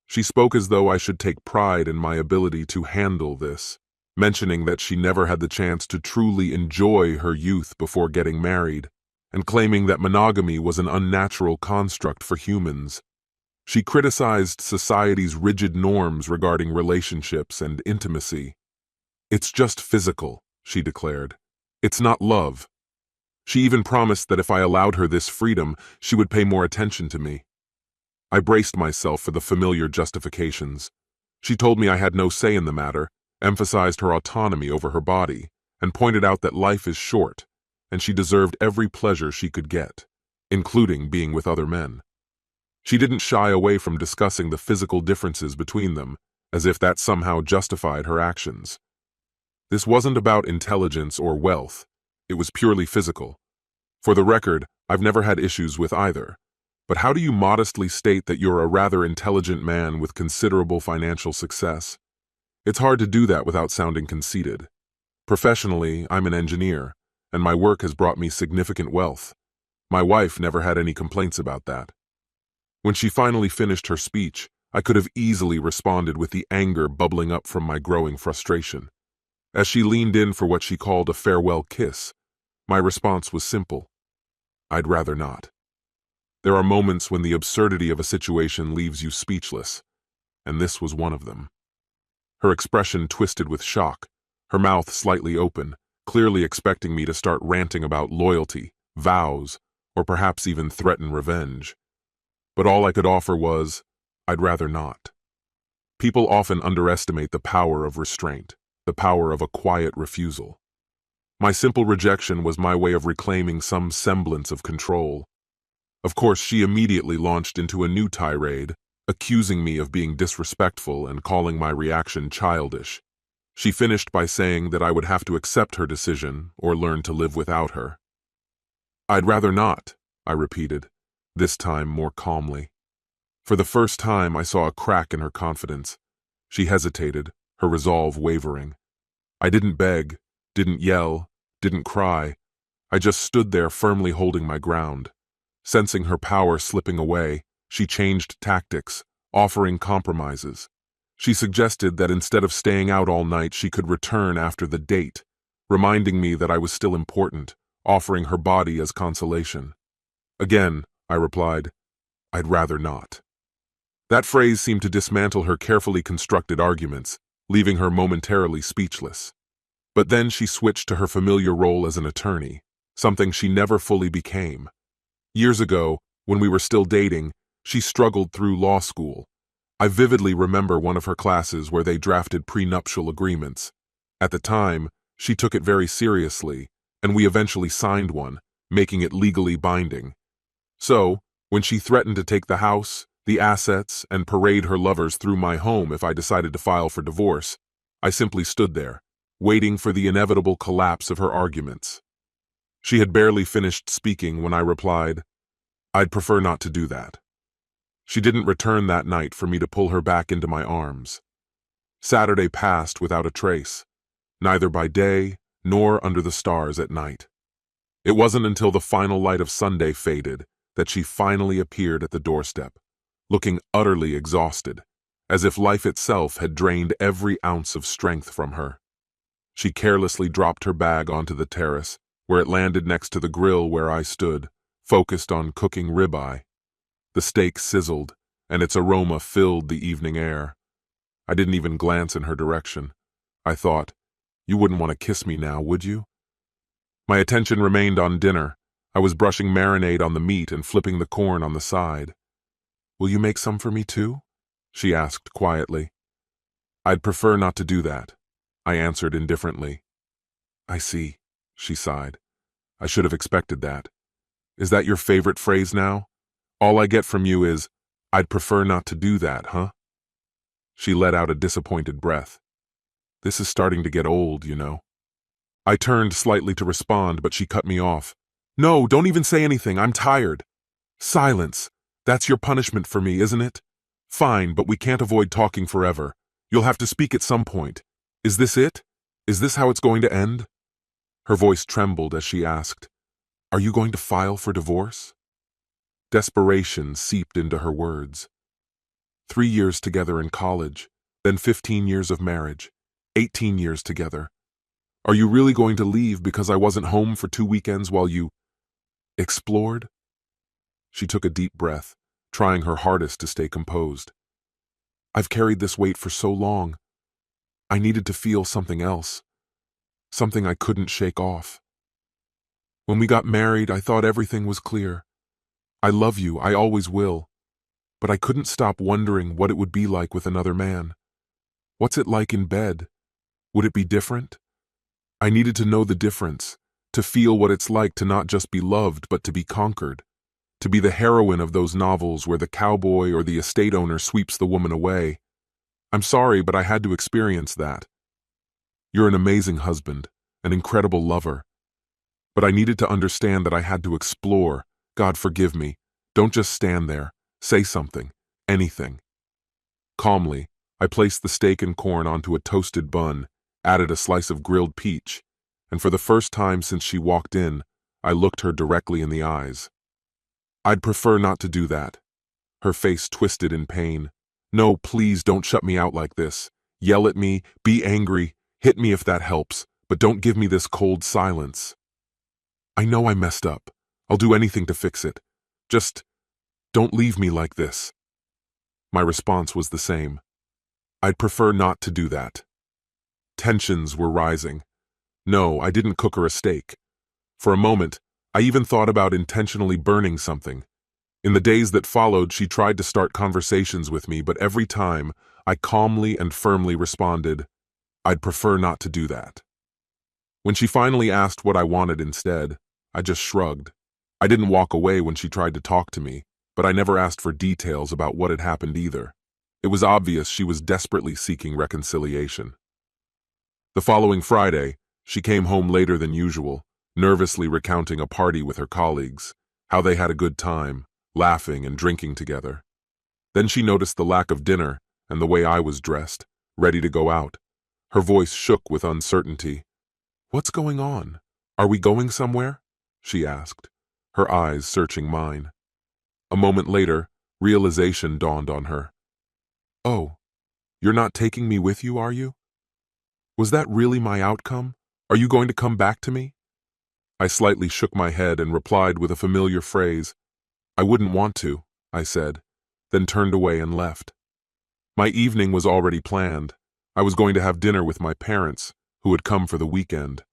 She spoke as though I should take pride in my ability to handle this, mentioning that she never had the chance to truly enjoy her youth before getting married, and claiming that monogamy was an unnatural construct for humans. She criticized society's rigid norms regarding relationships and intimacy. It's just physical, she declared. It's not love. She even promised that if I allowed her this freedom, she would pay more attention to me. I braced myself for the familiar justifications. She told me I had no say in the matter, emphasized her autonomy over her body, and pointed out that life is short, and she deserved every pleasure she could get, including being with other men. She didn't shy away from discussing the physical differences between them, as if that somehow justified her actions. This wasn't about intelligence or wealth. It was purely physical. For the record, I've never had issues with either. But how do you modestly state that you're a rather intelligent man with considerable financial success? It's hard to do that without sounding conceited. Professionally, I'm an engineer, and my work has brought me significant wealth. My wife never had any complaints about that. When she finally finished her speech, I could have easily responded with the anger bubbling up from my growing frustration. As she leaned in for what she called a farewell kiss, my response was simple. I'd rather not. There are moments when the absurdity of a situation leaves you speechless, and this was one of them. Her expression twisted with shock, her mouth slightly open, clearly expecting me to start ranting about loyalty, vows, or perhaps even threaten revenge. But all I could offer was, I'd rather not. People often underestimate the power of restraint, the power of a quiet refusal. My simple rejection was my way of reclaiming some semblance of control. Of course, she immediately launched into a new tirade, accusing me of being disrespectful and calling my reaction childish. She finished by saying that I would have to accept her decision or learn to live without her. "I'd rather not," I repeated, this time more calmly. For the first time, I saw a crack in her confidence. She hesitated, her resolve wavering. I didn't beg, didn't yell, didn't cry. I just stood there firmly holding my ground. Sensing her power slipping away, she changed tactics, offering compromises. She suggested that instead of staying out all night, she could return after the date, reminding me that I was still important, offering her body as consolation. Again, I replied, "I'd rather not." That phrase seemed to dismantle her carefully constructed arguments, leaving her momentarily speechless. But then she switched to her familiar role as an attorney, something she never fully became. Years ago, when we were still dating, she struggled through law school. I vividly remember one of her classes where they drafted prenuptial agreements. At the time, she took it very seriously, and we eventually signed one, making it legally binding. So, when she threatened to take the house, the assets, and parade her lovers through my home if I decided to file for divorce, I simply stood there, waiting for the inevitable collapse of her arguments. She had barely finished speaking when I replied, "I'd prefer not to do that." She didn't return that night for me to pull her back into my arms. Saturday passed without a trace, neither by day nor under the stars at night. It wasn't until the final light of Sunday faded that she finally appeared at the doorstep, looking utterly exhausted, as if life itself had drained every ounce of strength from her. She carelessly dropped her bag onto the terrace, where it landed next to the grill where I stood, focused on cooking ribeye. The steak sizzled, and its aroma filled the evening air. I didn't even glance in her direction. I thought, "You wouldn't want to kiss me now, would you?" My attention remained on dinner. I was brushing marinade on the meat and flipping the corn on the side. "Will you make some for me too?" she asked quietly. "I'd prefer not to do that," I answered indifferently. "I see," she sighed. "I should have expected that. Is that your favorite phrase now? All I get from you is, 'I'd prefer not to do that,' huh?" She let out a disappointed breath. "This is starting to get old, you know." I turned slightly to respond, but she cut me off. "No, don't even say anything. I'm tired." "Silence. That's your punishment for me, isn't it? Fine, but we can't avoid talking forever. You'll have to speak at some point. Is this it? Is this how it's going to end?" Her voice trembled as she asked, "Are you going to file for divorce?" Desperation seeped into her words. 3 years together in college, then 15 years of marriage, 18 years together. Are you really going to leave because I wasn't home for 2 weekends while you explored? She took a deep breath, trying her hardest to stay composed. I've carried this weight for so long. I needed to feel something else, something I couldn't shake off. When we got married, I thought everything was clear. I love you, I always will. But I couldn't stop wondering what it would be like with another man. What's it like in bed? Would it be different? I needed to know the difference, to feel what it's like to not just be loved, but to be conquered, to be the heroine of those novels where the cowboy or the estate owner sweeps the woman away. I'm sorry, but I had to experience that. You're an amazing husband, an incredible lover. But I needed to understand that I had to explore. God, forgive me. Don't just stand there. Say something. Anything. Calmly, I placed the steak and corn onto a toasted bun, added a slice of grilled peach, and for the first time since she walked in, I looked her directly in the eyes. I'd prefer not to do that. Her face twisted in pain. No, please don't shut me out like this. Yell at me, be angry, hit me if that helps, but don't give me this cold silence. I know I messed up. I'll do anything to fix it. Just don't leave me like this. My response was the same. I'd prefer not to do that. Tensions were rising. No, I didn't cook her a steak. For a moment, I even thought about intentionally burning something. In the days that followed, she tried to start conversations with me, but every time, I calmly and firmly responded, I'd prefer not to do that. When she finally asked what I wanted instead, I just shrugged. I didn't walk away when she tried to talk to me. but I never asked for details about what had happened either. It was obvious she was desperately seeking reconciliation. The following Friday, she came home later than usual, nervously recounting a party with her colleagues, how they had a good time, laughing and drinking together. Then she noticed the lack of dinner and the way I was dressed, ready to go out. Her voice shook with uncertainty. "What's going on? Are we going somewhere?" she asked, her eyes searching mine. A moment later, realization dawned on her. "Oh, you're not taking me with you, are you? Was that really my outcome? Are you going to come back to me?" I slightly shook my head and replied with a familiar phrase. "I wouldn't want to," I said, then turned away and left. My evening was already planned. I was going to have dinner with my parents, who had come for the weekend.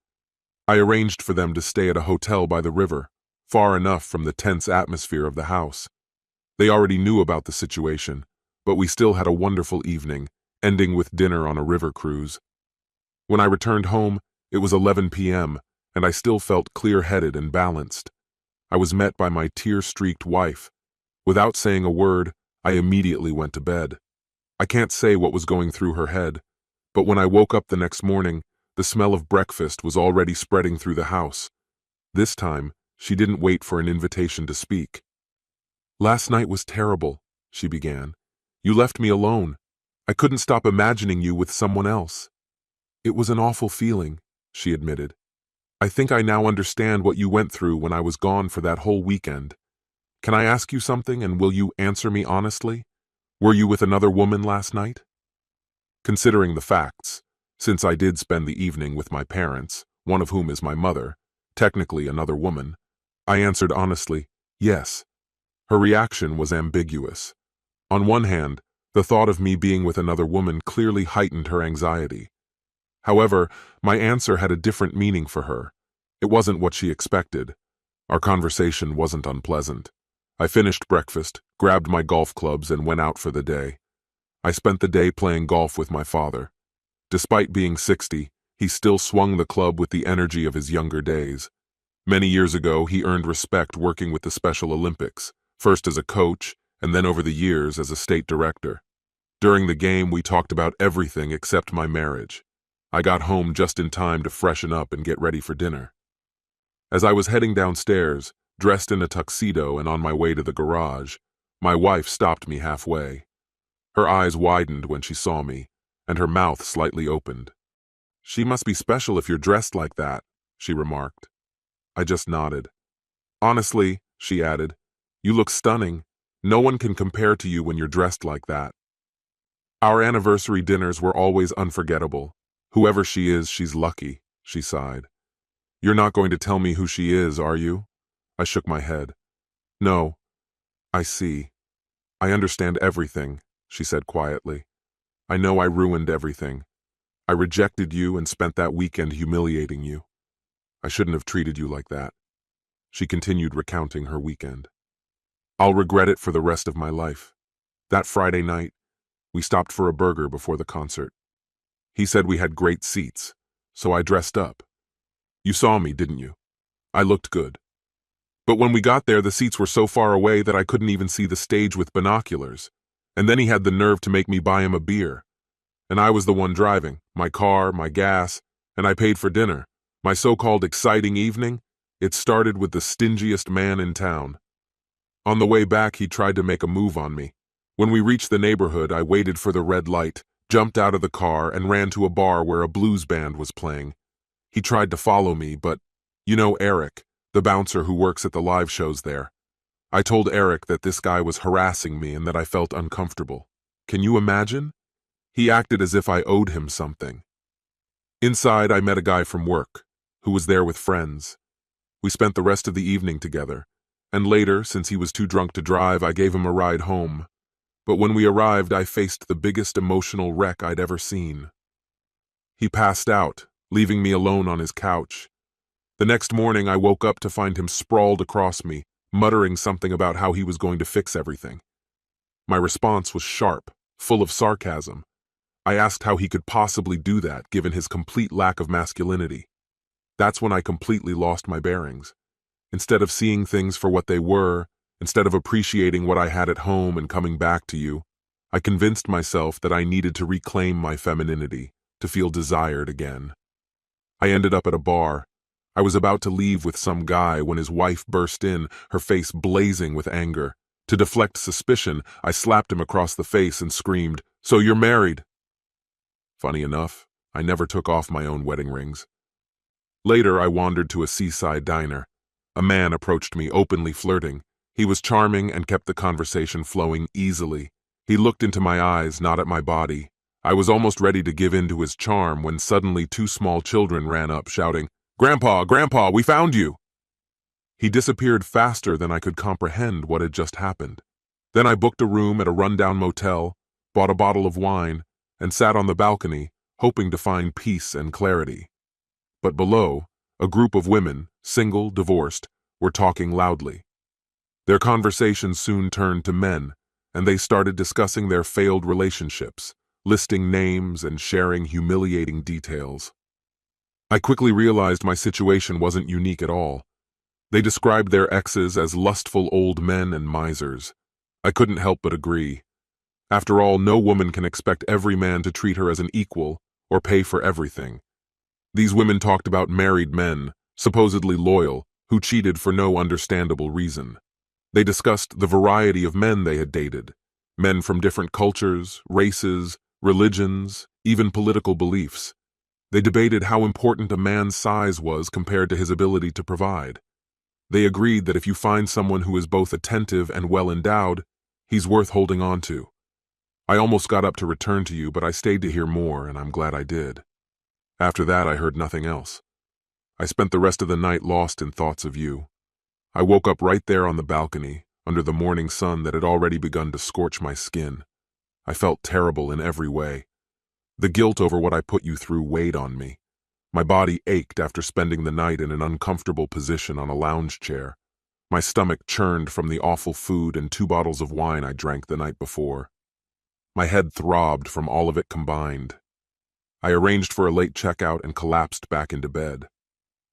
I arranged for them to stay at a hotel by the river, far enough from the tense atmosphere of the house. They already knew about the situation, but we still had a wonderful evening, ending with dinner on a river cruise. When I returned home, it was 11 p.m., and I still felt clear-headed and balanced. I was met by my tear-streaked wife. Without saying a word, I immediately went to bed. I can't say what was going through her head, but when I woke up the next morning, the smell of breakfast was already spreading through the house. This time, she didn't wait for an invitation to speak. "Last night was terrible," she began. "You left me alone. I couldn't stop imagining you with someone else." "It was an awful feeling," she admitted. "I think I now understand what you went through when I was gone for that whole weekend. Can I ask you something, and will you answer me honestly? Were you with another woman last night?" Considering the facts, since I did spend the evening with my parents, one of whom is my mother, technically another woman, I answered honestly, yes. Her reaction was ambiguous. On one hand, the thought of me being with another woman clearly heightened her anxiety. However, my answer had a different meaning for her. It wasn't what she expected. Our conversation wasn't unpleasant. I finished breakfast, grabbed my golf clubs, and went out for the day. I spent the day playing golf with my father. Despite being 60, he still swung the club with the energy of his younger days. Many years ago, he earned respect working with the Special Olympics, first as a coach, and then over the years as a state director. During the game, we talked about everything except my marriage. I got home just in time to freshen up and get ready for dinner. As I was heading downstairs, dressed in a tuxedo and on my way to the garage, my wife stopped me halfway. Her eyes widened when she saw me, and her mouth slightly opened. "She must be special if you're dressed like that," she remarked. I just nodded. "Honestly," she added, "you look stunning. No one can compare to you when you're dressed like that." Our anniversary dinners were always unforgettable. "Whoever she is, she's lucky," she sighed. "You're not going to tell me who she is, are you?" I shook my head. "No. I see. I understand everything," she said quietly. "I know I ruined everything. I rejected you and spent that weekend humiliating you. I shouldn't have treated you like that." She continued recounting her weekend. "I'll regret it for the rest of my life. That Friday night, we stopped for a burger before the concert. He said we had great seats, so I dressed up. You saw me, didn't you? I looked good. But when we got there, the seats were so far away that I couldn't even see the stage with binoculars. And then he had the nerve to make me buy him a beer. And I was the one driving, my car, my gas, and I paid for dinner. My so-called exciting evening, it started with the stingiest man in town. On the way back, he tried to make a move on me. When we reached the neighborhood, I waited for the red light, jumped out of the car, and ran to a bar where a blues band was playing. He tried to follow me, but, you know Eric, the bouncer who works at the live shows there. I told Eric that this guy was harassing me and that I felt uncomfortable. Can you imagine? He acted as if I owed him something. Inside, I met a guy from work, who was there with friends. We spent the rest of the evening together, and later, since he was too drunk to drive, I gave him a ride home. But when we arrived, I faced the biggest emotional wreck I'd ever seen. He passed out, leaving me alone on his couch. The next morning, I woke up to find him sprawled across me, muttering something about how he was going to fix everything. My response was sharp, full of sarcasm. I asked how he could possibly do that, given his complete lack of masculinity. That's when I completely lost my bearings. Instead of seeing things for what they were, Instead of appreciating what I had at home and coming back to you, I convinced myself that I needed to reclaim my femininity, to feel desired again. I ended up at a bar. I was about to leave with some guy when his wife burst in, her face blazing with anger. To deflect suspicion, I slapped him across the face and screamed, "So you're married?" Funny enough, I never took off my own wedding rings. Later, I wandered to a seaside diner. A man approached me, openly flirting. He was charming and kept the conversation flowing easily. He looked into my eyes, not at my body. I was almost ready to give in to his charm when suddenly 2 small children ran up, shouting, "Grandpa, Grandpa, we found you!" He disappeared faster than I could comprehend what had just happened. Then I booked a room at a rundown motel, bought a bottle of wine, and sat on the balcony, hoping to find peace and clarity. But below, a group of women, single, divorced, were talking loudly. Their conversation soon turned to men, and they started discussing their failed relationships, listing names and sharing humiliating details. I quickly realized my situation wasn't unique at all. They described their exes as lustful old men and misers. I couldn't help but agree. After all, no woman can expect every man to treat her as an equal or pay for everything. These women talked about married men, supposedly loyal, who cheated for no understandable reason. They discussed the variety of men they had dated, men from different cultures, races, religions, even political beliefs. They debated how important a man's size was compared to his ability to provide. They agreed that if you find someone who is both attentive and well-endowed, he's worth holding on to. I almost got up to return to you, but I stayed to hear more, and I'm glad I did. After that, I heard nothing else. I spent the rest of the night lost in thoughts of you. I woke up right there on the balcony, under the morning sun that had already begun to scorch my skin. I felt terrible in every way. The guilt over what I put you through weighed on me. My body ached after spending the night in an uncomfortable position on a lounge chair. My stomach churned from the awful food and 2 bottles of wine I drank the night before. My head throbbed from all of it combined. I arranged for a late checkout and collapsed back into bed.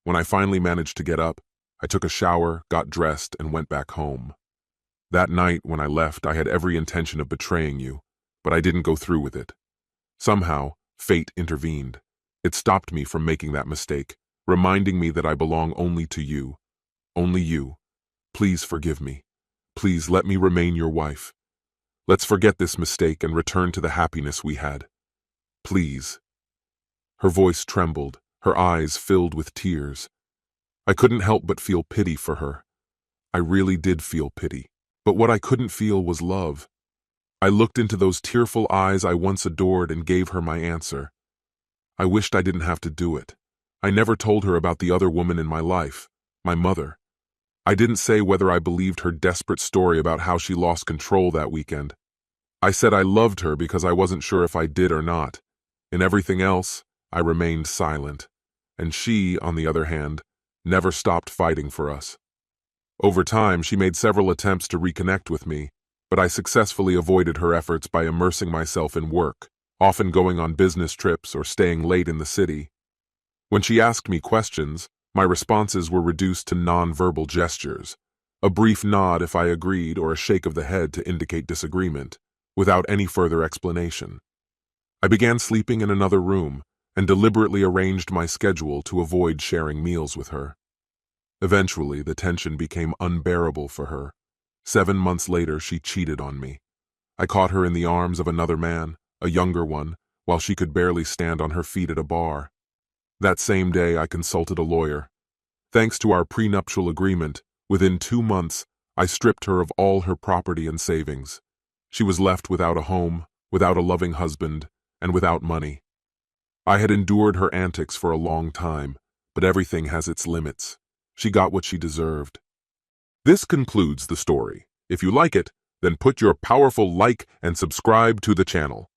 When I finally managed to get up, I took a shower, got dressed, and went back home. That night, when I left, I had every intention of betraying you, but I didn't go through with it. Somehow, fate intervened. It stopped me from making that mistake, reminding me that I belong only to you. Only you. Please forgive me. Please let me remain your wife. Let's forget this mistake and return to the happiness we had. Please. Her voice trembled, her eyes filled with tears. I couldn't help but feel pity for her. I really did feel pity, but what I couldn't feel was love. I looked into those tearful eyes I once adored and gave her my answer. I wished I didn't have to do it. I never told her about the other woman in my life, my mother. I didn't say whether I believed her desperate story about how she lost control that weekend. I said I loved her because I wasn't sure if I did or not. In everything else, I remained silent, and she, on the other hand, never stopped fighting for us. Over time, she made several attempts to reconnect with me, but I successfully avoided her efforts by immersing myself in work, often going on business trips or staying late in the city. When she asked me questions, my responses were reduced to non-verbal gestures, a brief nod if I agreed or a shake of the head to indicate disagreement, without any further explanation. I began sleeping in another room, and deliberately arranged my schedule to avoid sharing meals with her. Eventually, the tension became unbearable for her. 7 months later, she cheated on me. I caught her in the arms of another man, a younger one, while she could barely stand on her feet at a bar. That same day, I consulted a lawyer. Thanks to our prenuptial agreement, within 2 months, I stripped her of all her property and savings. She was left without a home, without a loving husband, and without money. I had endured her antics for a long time, but everything has its limits. She got what she deserved. This concludes the story. If you like it, then put your powerful like and subscribe to the channel.